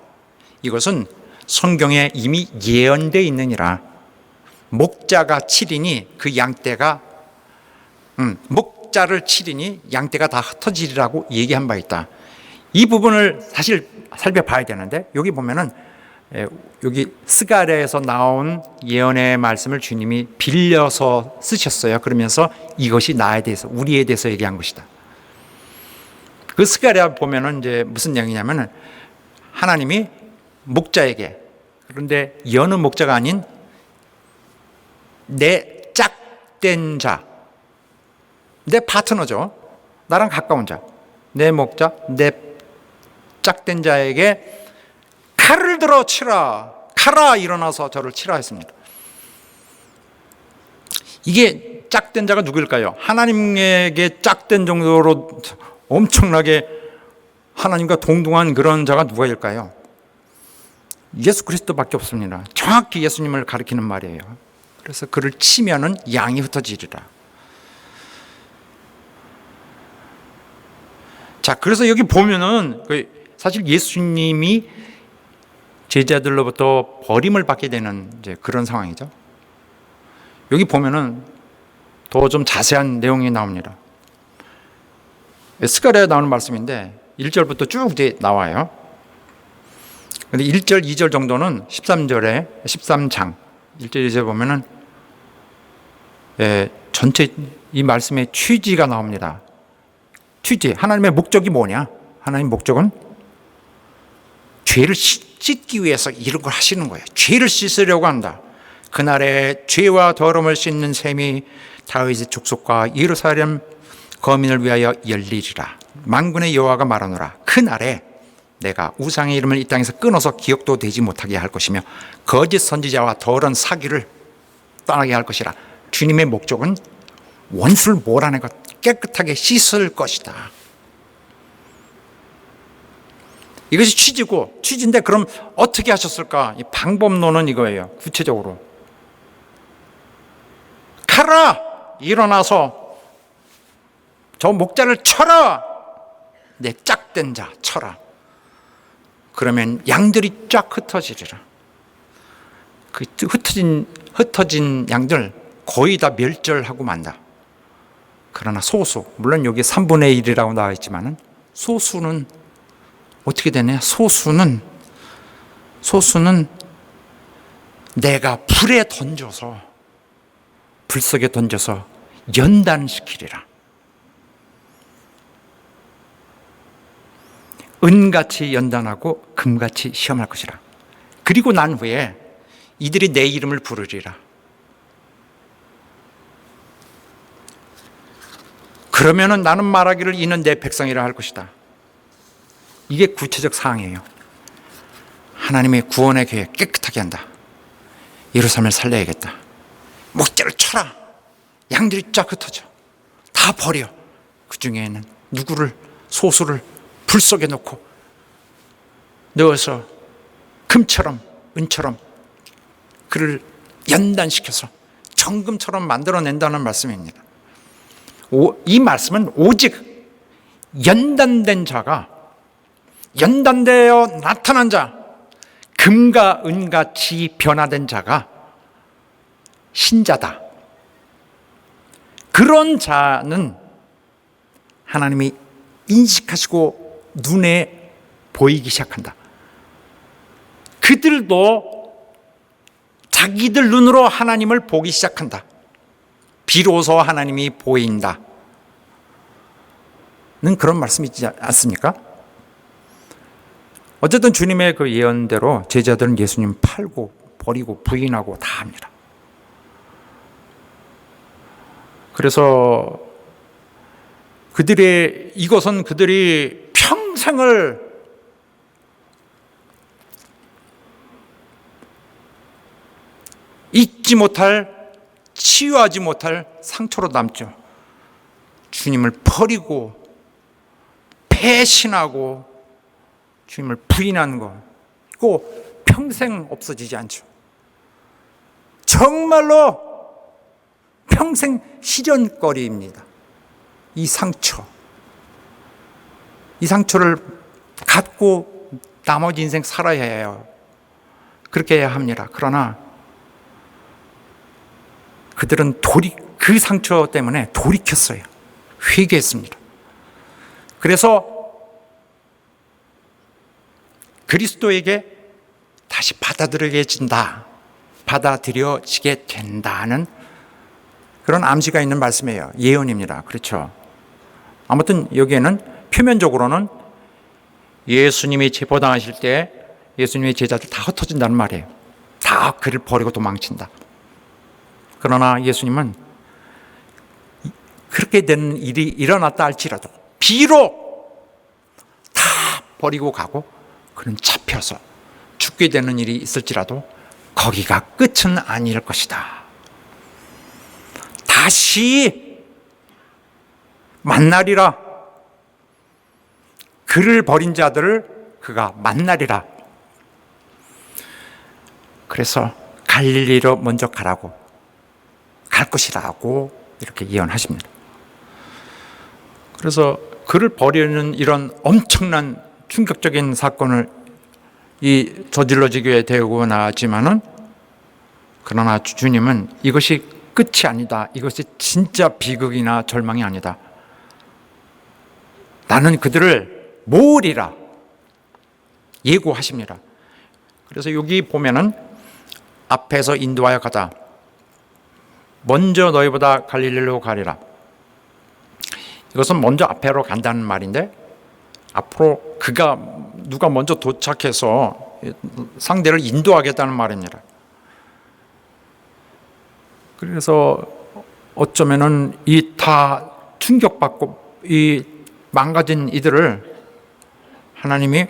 이것은 성경에 이미 예언되어 있느니라. 목자가 치리니 그 양떼가 목자를 치리니 양떼가 다 흩어지리라고 얘기한 바 있다. 이 부분을 사실 살펴봐야 되는데, 여기 보면은 여기 스가랴에서 나온 예언의 말씀을 주님이 빌려서 쓰셨어요. 그러면서 이것이 나에 대해서, 우리에 대해서 얘기한 것이다. 그 스가랴 보면은 이제 무슨 얘기냐면은 하나님이 목자에게, 그런데 여느 목자가 아닌 내 짝된 자, 내 파트너죠. 나랑 가까운 자, 내 목자, 내 짝된 자에게 칼을 들어 치라. 가라, 일어나서 저를 치라 했습니다. 이게 짝된 자가 누구일까요? 하나님에게 짝된 정도로 엄청나게 하나님과 동등한 그런 자가 누구일까요? 예수 그리스도밖에 없습니다. 정확히 예수님을 가리키는 말이에요. 그래서 그를 치면은 양이 흩어지리라. 자, 그래서 여기 보면은 사실 예수님이 제자들로부터 버림을 받게 되는 이제 그런 상황이죠. 여기 보면은 더 좀 자세한 내용이 나옵니다. 스가랴에 나오는 말씀인데 1절부터 쭉 이제 나와요. 근데 1절, 2절 정도는 13장 1절, 2절 보면은 전체 이 말씀의 취지가 나옵니다. 취지, 하나님의 목적이 뭐냐? 하나님의 목적은 죄를 씻기 위해서 이런 걸 하시는 거예요. 죄를 씻으려고 한다. 그날에 죄와 더러움을 씻는 셈이 다윗의 족속과 예루살렘 거민을 위하여 열리리라. 만군의 여호와가 말하노라. 그날에 내가 우상의 이름을 이 땅에서 끊어서 기억도 되지 못하게 할 것이며 거짓 선지자와 더러운 사기를 떠나게 할 것이라. 주님의 목적은 원수를 몰아내고 깨끗하게 씻을 것이다. 이것이 취지인데 그럼 어떻게 하셨을까? 이 방법론은 이거예요. 구체적으로 가라, 일어나서 저 목자를 쳐라. 내 짝된 자 쳐라. 그러면 양들이 쫙 흩어지리라. 그 흩어진 양들 거의 다 멸절하고 만다. 그러나 소수, 물론 여기 3분의 1이라고 나와 있지만은 소수는 어떻게 되냐? 소수는 내가 불에 던져서, 불 속에 던져서 연단시키리라. 은같이 연단하고 금같이 시험할 것이라. 그리고 난 후에 이들이 내 이름을 부르리라. 그러면은 나는 말하기를 이는 내 백성이라 할 것이다. 이게 구체적 사항이에요. 하나님의 구원의 계획 깨끗하게 한다. 예루살렘을 살려야겠다. 목자를 쳐라. 양들이 쫙 흩어져. 다 버려. 그 중에는 소수를 불 속에 넣어서 금처럼 은처럼 그를 연단시켜서 정금처럼 만들어낸다는 말씀입니다. 이 말씀은 오직 연단된 자가, 연단되어 나타난 자, 금과 은같이 변화된 자가 신자다. 그런 자는 하나님이 인식하시고 눈에 보이기 시작한다. 그들도 자기들 눈으로 하나님을 보기 시작한다. 비로소 하나님이 보인다. 는 그런 말씀이지 않습니까? 어쨌든 주님의 그 예언대로 제자들은 예수님 팔고 버리고 부인하고 다 합니다. 그래서 이것은 그들이 평생을 잊지 못할, 치유하지 못할 상처로 남죠. 주님을 버리고 배신하고 주님을 부인하는 거, 이거 평생 없어지지 않죠. 정말로 평생 시련거리입니다. 이 상처를 갖고 나머지 인생 살아야 해요. 그렇게 해야 합니다. 그러나 그들은 그 상처 때문에 돌이켰어요. 회개했습니다. 그래서 그리스도에게 다시 받아들여지게 된다는 그런 암시가 있는 말씀이에요. 예언입니다. 그렇죠. 아무튼 여기에는 표면적으로는 예수님이 체포당하실 때 예수님의 제자들 다 흩어진다는 말이에요. 다 그를 버리고 도망친다. 그러나 예수님은 그렇게 된 일이 일어났다 할지라도 비록 다 버리고 가고 그는 잡혀서 죽게 되는 일이 있을지라도 거기가 끝은 아닐 것이다. 다시 만나리라. 그를 버린 자들을 그가 만나리라. 그래서 갈릴리로 먼저 가라고, 갈 것이라고 이렇게 예언하십니다. 그래서 그를 버리는 이런 엄청난 충격적인 사건을 저질러지게 되고 나지만은, 그러나 주님은 이것이 끝이 아니다. 이것이 진짜 비극이나 절망이 아니다. 나는 그들을 모으리라 예고하십니다. 그래서 여기 보면은 앞에서 인도하여 가다. 먼저 너희보다 갈릴리로 가리라. 이것은 먼저 앞으로 간다는 말인데, 앞으로 누가 먼저 도착해서 상대를 인도하겠다는 말입니다. 그래서 어쩌면은 이 다 충격받고 이 망가진 이들을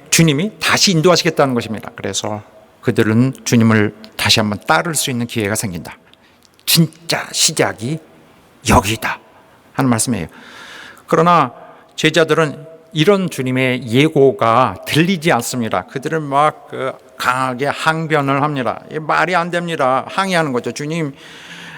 주님이 다시 인도하시겠다는 것입니다. 그래서 그들은 주님을 다시 한번 따를 수 있는 기회가 생긴다. 진짜 시작이 여기다 하는 말씀이에요. 그러나 제자들은 이런 주님의 예고가 들리지 않습니다. 그들은 막 강하게 항변을 합니다. 말이 안 됩니다. 항의하는 거죠. 주님,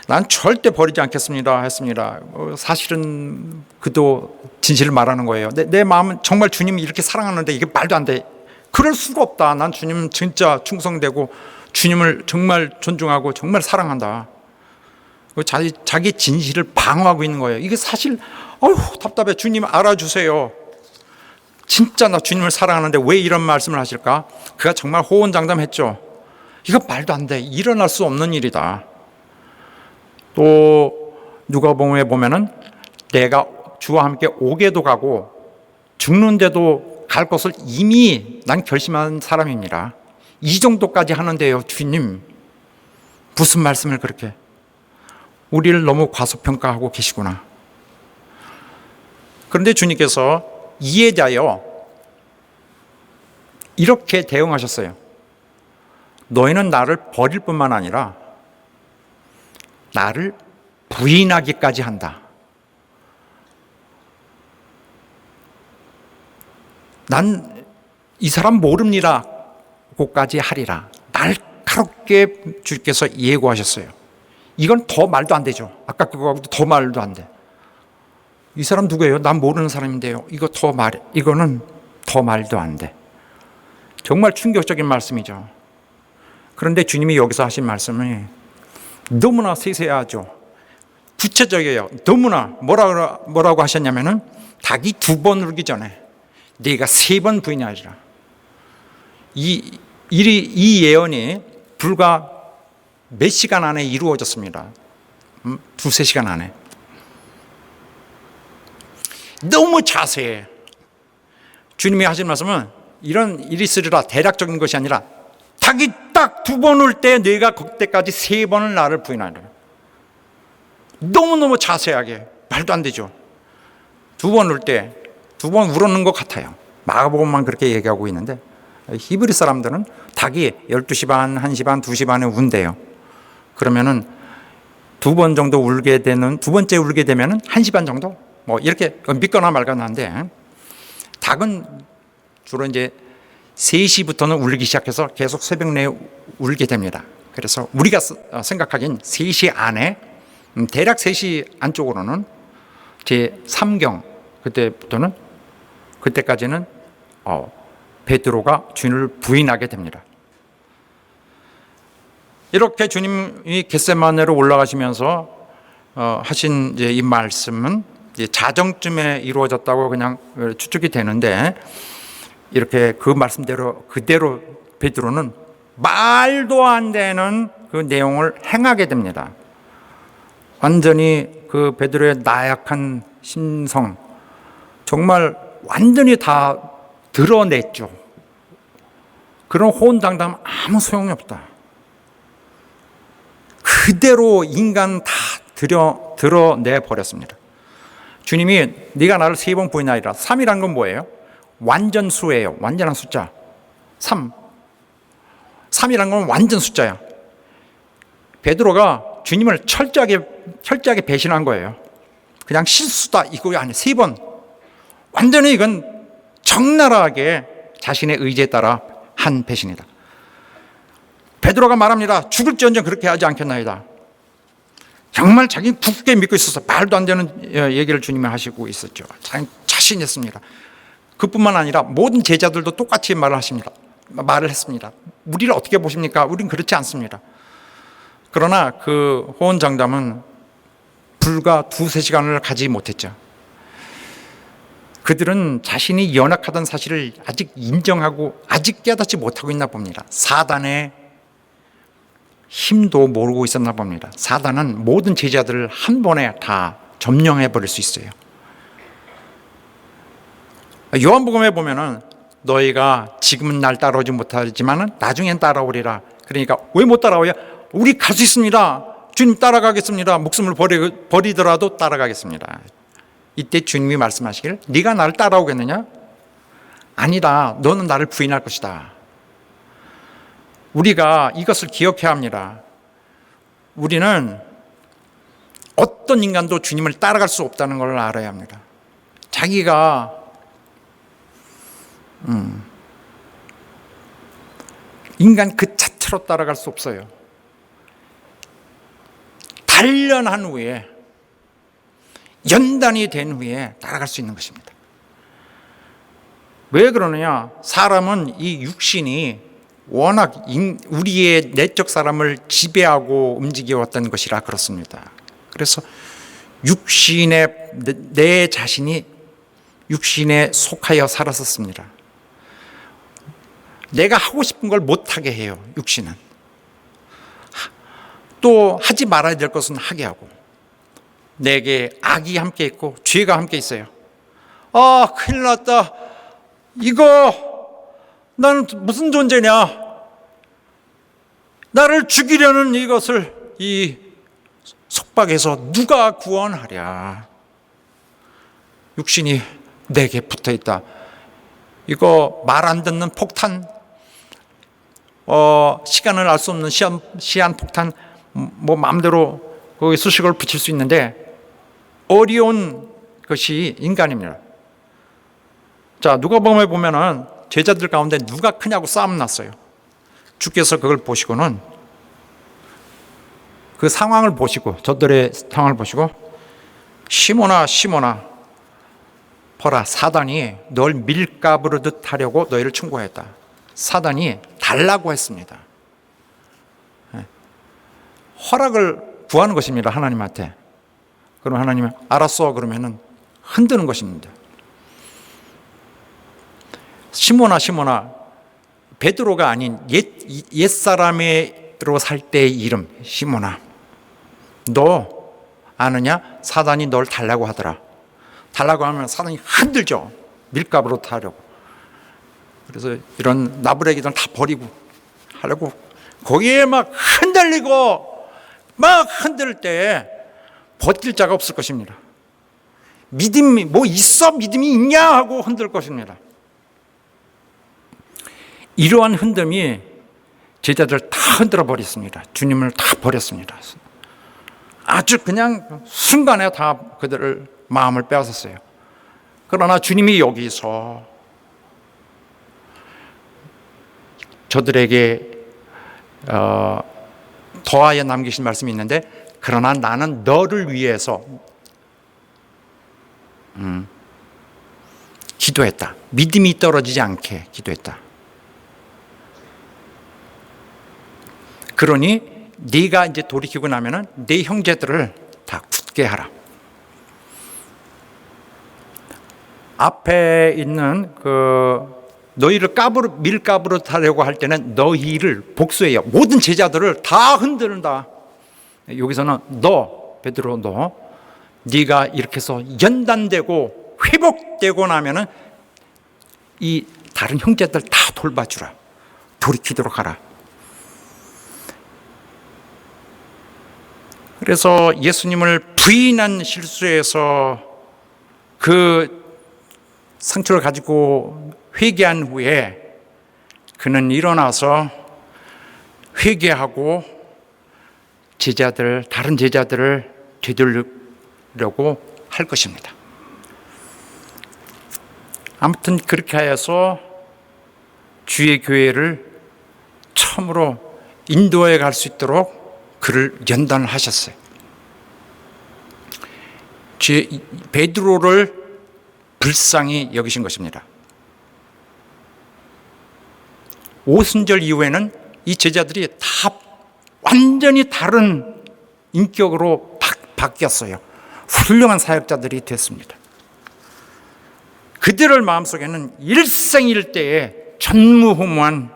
난 절대 버리지 않겠습니다 했습니다. 사실은 그도 진실을 말하는 거예요. 내 마음은 정말 주님이 이렇게 사랑하는데 이게 말도 안 돼. 그럴 수가 없다. 난 주님 진짜 충성되고 주님을 정말 존중하고 정말 사랑한다. 자기 진실을 방어하고 있는 거예요. 이게 사실 답답해. 주님 알아주세요. 진짜 나 주님을 사랑하는데 왜 이런 말씀을 하실까? 그가 정말 호언장담했죠. 이거 말도 안 돼. 일어날 수 없는 일이다. 또 누가복음에 보면은 내가 주와 함께 오게도 가고 죽는데도 갈 것을 이미 난 결심한 사람입니다. 이 정도까지 하는데요. 주님, 무슨 말씀을 그렇게, 우리를 너무 과소평가하고 계시구나. 그런데 주님께서 이에 대하여 이렇게 대응하셨어요. 너희는 나를 버릴 뿐만 아니라 나를 부인하기까지 한다. 난 이 사람 모릅니다고까지 하리라. 날카롭게 주께서 예고하셨어요. 이건 더 말도 안 되죠. 아까 그거하고도 더 말도 안 돼. 이 사람 누구예요? 난 모르는 사람인데요. 이거는 더 말도 안 돼. 정말 충격적인 말씀이죠. 그런데 주님이 여기서 하신 말씀이 너무나 세세하죠. 구체적이에요. 너무나 뭐라고 하셨냐면은 닭이 2번 울기 전에 네가 3번 부인하리라. 이 예언이 불과 몇 시간 안에 이루어졌습니다. 2-3시간 안에. 너무 자세해. 주님이 하신 말씀은 이런 일이 있으리라 대략적인 것이 아니라 닭이 딱 2번 울 때 네가 그때까지 3번을 나를 부인하리라. 너무너무 자세하게. 말도 안 되죠. 2번 울 때 2번 울었는 것 같아요. 마가복음만 그렇게 얘기하고 있는데 히브리 사람들은 닭이 12시 반, 1시 반, 2시 반에 운대요. 그러면은 2번 정도 울게 되는, 2번째 울게 되면은 1시 반 정도? 뭐 이렇게 믿거나 말거나 한데, 닭은 주로 이제 3시부터는 울기 시작해서 계속 새벽 내에 울게 됩니다. 그래서 우리가 생각하기엔 3시 안에, 대략 3시 안쪽으로는 제 3경, 그때까지는 베드로가 주님을 부인하게 됩니다. 이렇게 주님이 겟세마네로 올라가시면서 하신 이제 이 말씀은 이제 자정쯤에 이루어졌다고 그냥 추측이 되는데, 이렇게 그 말씀대로 그대로 베드로는 말도 안 되는 그 내용을 행하게 됩니다. 완전히 그 베드로의 나약한 심성, 정말 완전히 다 드러냈죠. 그런 호언장담 아무 소용이 없다. 그대로 인간 다 드러내 버렸습니다. 주님이 네가 나를 3번 부인하리라. 3이란 건 뭐예요? 완전수예요. 완전한 숫자. 3. 3이란 건 완전 숫자야. 베드로가 주님을 철저하게 배신한 거예요. 그냥 실수다 이거 아니에요. 3번. 완전히 이건 적나라하게 자신의 의지에 따라 한 배신이다. 베드로가 말합니다. 죽을지언정 그렇게 하지 않겠나이다. 정말 자기는 굳게 믿고 있어서 말도 안 되는 얘기를 주님이 하시고 있었죠. 자신 있습니다. 그뿐만 아니라 모든 제자들도 똑같이 말을 했습니다. 우리를 어떻게 보십니까? 우린 그렇지 않습니다. 그러나 그 호언장담은 불과 2-3시간을 가지 못했죠. 그들은 자신이 연약하다는 사실을 아직 인정하고 아직 깨닫지 못하고 있나 봅니다. 사단의 힘도 모르고 있었나 봅니다. 사단은 모든 제자들을 한 번에 다 점령해 버릴 수 있어요. 요한복음에 보면은 너희가 지금은 날 따라오지 못하지만은 나중엔 따라오리라. 그러니까 왜 못 따라와요? 우리 갈 수 있습니다. 주님 따라가겠습니다. 목숨을 버리더라도 따라가겠습니다. 이때 주님이 말씀하시기를 네가 나를 따라오겠느냐? 아니다. 너는 나를 부인할 것이다. 우리가 이것을 기억해야 합니다. 우리는 어떤 인간도 주님을 따라갈 수 없다는 걸 알아야 합니다. 자기가 인간 그 자체로 따라갈 수 없어요. 단련한 후에, 연단이 된 후에 따라갈 수 있는 것입니다. 왜 그러느냐? 사람은 이 육신이 워낙 우리의 내적 사람을 지배하고 움직여왔던 것이라 그렇습니다. 그래서 내 자신이 육신에 속하여 살았었습니다. 내가 하고 싶은 걸 못하게 해요. 육신은. 또 하지 말아야 될 것은 하게 하고, 내게 악이 함께 있고 죄가 함께 있어요. 아, 큰일 났다. 이거 나는 무슨 존재냐? 나를 죽이려는 이것을 이 속박에서 누가 구원하랴? 육신이 내게 붙어 있다. 이거 말 안 듣는 폭탄, 시간을 알 수 없는 시한 폭탄, 뭐 마음대로 거기 수식을 붙일 수 있는데 어려운 것이 인간입니다. 자, 누가복음에 보면은 제자들 가운데 누가 크냐고 싸움 났어요. 주께서 그걸 보시고는 그 상황을 보시고, 저들의 상황을 보시고, 시몬아 보라, 사단이 널 밀가부르듯 하려고 너희를 충고했다. 사단이 달라고 했습니다. 허락을 구하는 것입니다. 하나님한테. 그럼 하나님은 알았어 그러면은 흔드는 것입니다. 시몬아 베드로가 아닌 옛사람으로 살 때의 이름 시몬아, 너 아느냐? 사단이 널 달라고 하더라. 달라고 하면 사단이 흔들죠. 밀가부로 타려고. 그래서 이런 나부레기들 다 버리고 하려고 거기에 막 흔들리고 막 흔들 때 버틸 자가 없을 것입니다. 믿음이 뭐 있어? 믿음이 있냐? 하고 흔들 것입니다. 이러한 흔듦이 제자들 다 흔들어 버렸습니다. 주님을 다 버렸습니다. 아주 그냥 순간에 다 그들을 마음을 빼앗았어요. 그러나 주님이 여기서 저들에게 더하여 남기신 말씀이 있는데, 그러나 나는 너를 위해서 기도했다. 믿음이 떨어지지 않게 기도했다. 그러니 네가 이제 돌이키고 나면은 네 형제들을 다 굳게 하라. 앞에 있는 너희를 밀가부로 타려고 할 때는 너희를 복수해요. 모든 제자들을 다 흔든다. 여기서는 너 베드로, 네가 이렇게 해서 연단되고 회복되고 나면은 이 다른 형제들 다 돌봐주라. 돌이키도록 하라. 그래서 예수님을 부인한 실수에서 그 상처를 가지고 회개한 후에 그는 일어나서 회개하고 다른 제자들을 되돌리려고 할 것입니다. 아무튼 그렇게 하여서 주의 교회를 처음으로 인도해 갈 수 있도록 그를 연단을 하셨어요. 베드로를 불쌍히 여기신 것입니다. 오순절 이후에는 이 제자들이 다 완전히 다른 인격으로 바뀌었어요. 훌륭한 사역자들이 됐습니다. 그들의 마음속에는 일생일대의 전무후무한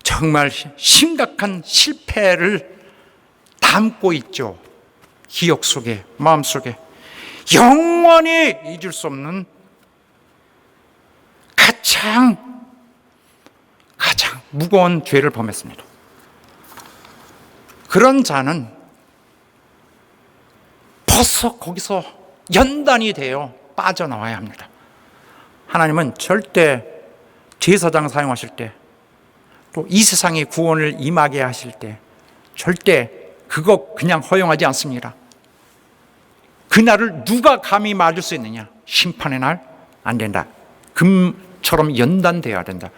정말 심각한 실패를 담고 있죠. 기억 속에, 마음 속에 영원히 잊을 수 없는 가장 무거운 죄를 범했습니다. 그런 자는 벌써 거기서 연단이 되어 빠져나와야 합니다. 하나님은 절대 제사장 사용하실 때, 또 이 세상의 구원을 임하게 하실 때 절대 그거 그냥 허용하지 않습니다. 그날을 누가 감히 맞을 수 있느냐? 심판의 날 안 된다. 금처럼 연단되어야 된다.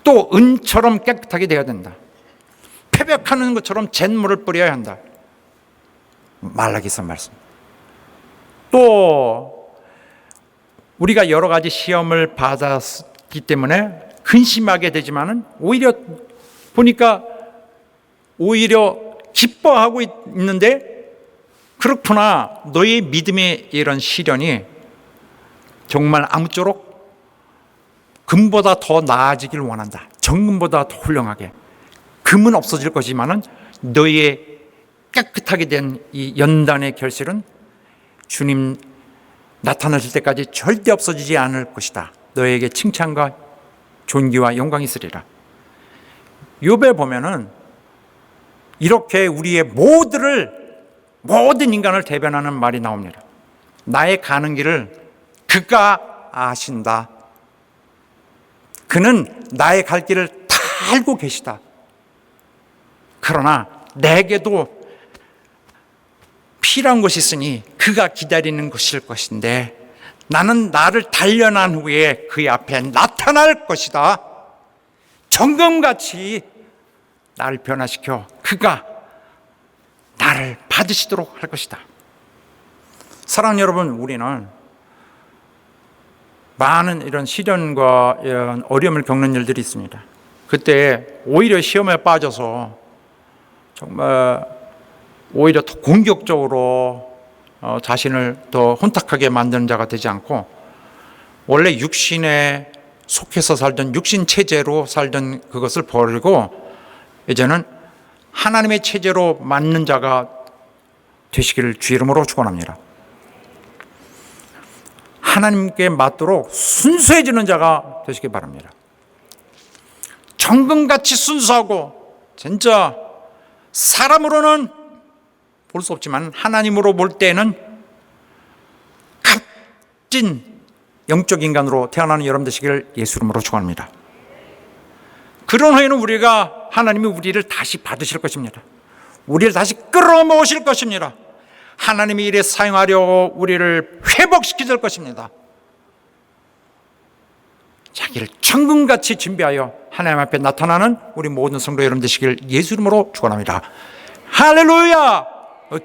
또 은처럼 깨끗하게 되어야 된다. 패백하는 것처럼 잿물을 뿌려야 한다. 말라기서 말씀. 또 우리가 여러 가지 시험을 받았기 때문에 근심하게 되지만은 오히려 보니까 기뻐하고 있는데, 그렇구나, 너의 믿음의 이런 시련이 정말 아무쪼록 금보다 더 나아지길 원한다. 정금보다 더 훌륭하게. 금은 없어질 것이지만은 너의 깨끗하게 된 이 연단의 결실은 주님 나타나실 때까지 절대 없어지지 않을 것이다. 너에게 칭찬과 존귀와 영광이 있으리라. 욥에 보면은 이렇게 우리의 모든 인간을 대변하는 말이 나옵니다. 나의 가는 길을 그가 아신다. 그는 나의 갈 길을 다 알고 계시다. 그러나 내게도 필요한 것이 있으니 그가 기다리는 것일 것인데, 나는 나를 단련한 후에 그의 앞에 나타날 것이다. 정금같이 나를 변화시켜 그가 나를 받으시도록 할 것이다. 사랑하는 여러분, 우리는 많은 이런 시련과 이런 어려움을 겪는 일들이 있습니다. 그때 오히려 시험에 빠져서 정말 오히려 더 공격적으로 자신을 더 혼탁하게 만드는 자가 되지 않고 원래 육신에 속해서 살던 육신 체제로 살던 그것을 버리고 이제는 하나님의 체제로 맞는 자가 되시기를 주 이름으로 축원합니다. 하나님께 맞도록 순수해지는 자가 되시기 바랍니다. 정금같이 순수하고 진짜 사람으로는 볼 수 없지만 하나님으로 볼 때는 값진 영적 인간으로 태어나는 여러분 되시기를 예수 이름으로 축원합니다. 그런 후에는 우리가 하나님이 우리를 다시 받으실 것입니다. 우리를 다시 끌어모으실 것입니다. 하나님이 이래 사용하려고 우리를 회복시킬 것입니다. 자기를 천금같이 준비하여 하나님 앞에 나타나는 우리 모든 성도 여러분 되시길 예수 이름으로 축원합니다. 할렐루야!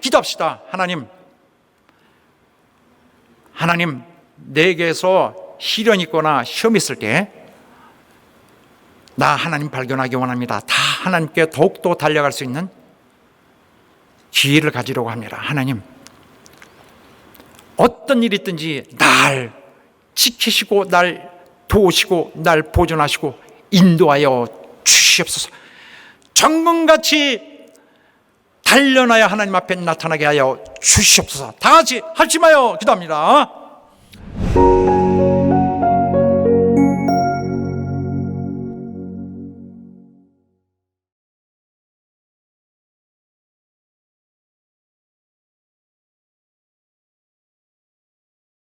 기도합시다. 하나님 내게서 시련이 있거나 시험이 있을 때 나 하나님 발견하기 원합니다. 다 하나님께 더욱더 달려갈 수 있는 기회를 가지려고 합니다. 하나님 어떤 일이 있든지 날 지키시고 날 도우시고 날 보존하시고 인도하여 주시옵소서. 정금같이 단련하여 하나님 앞에 나타나게 하여 주시옵소서. 다 같이 합심하여 기도합니다.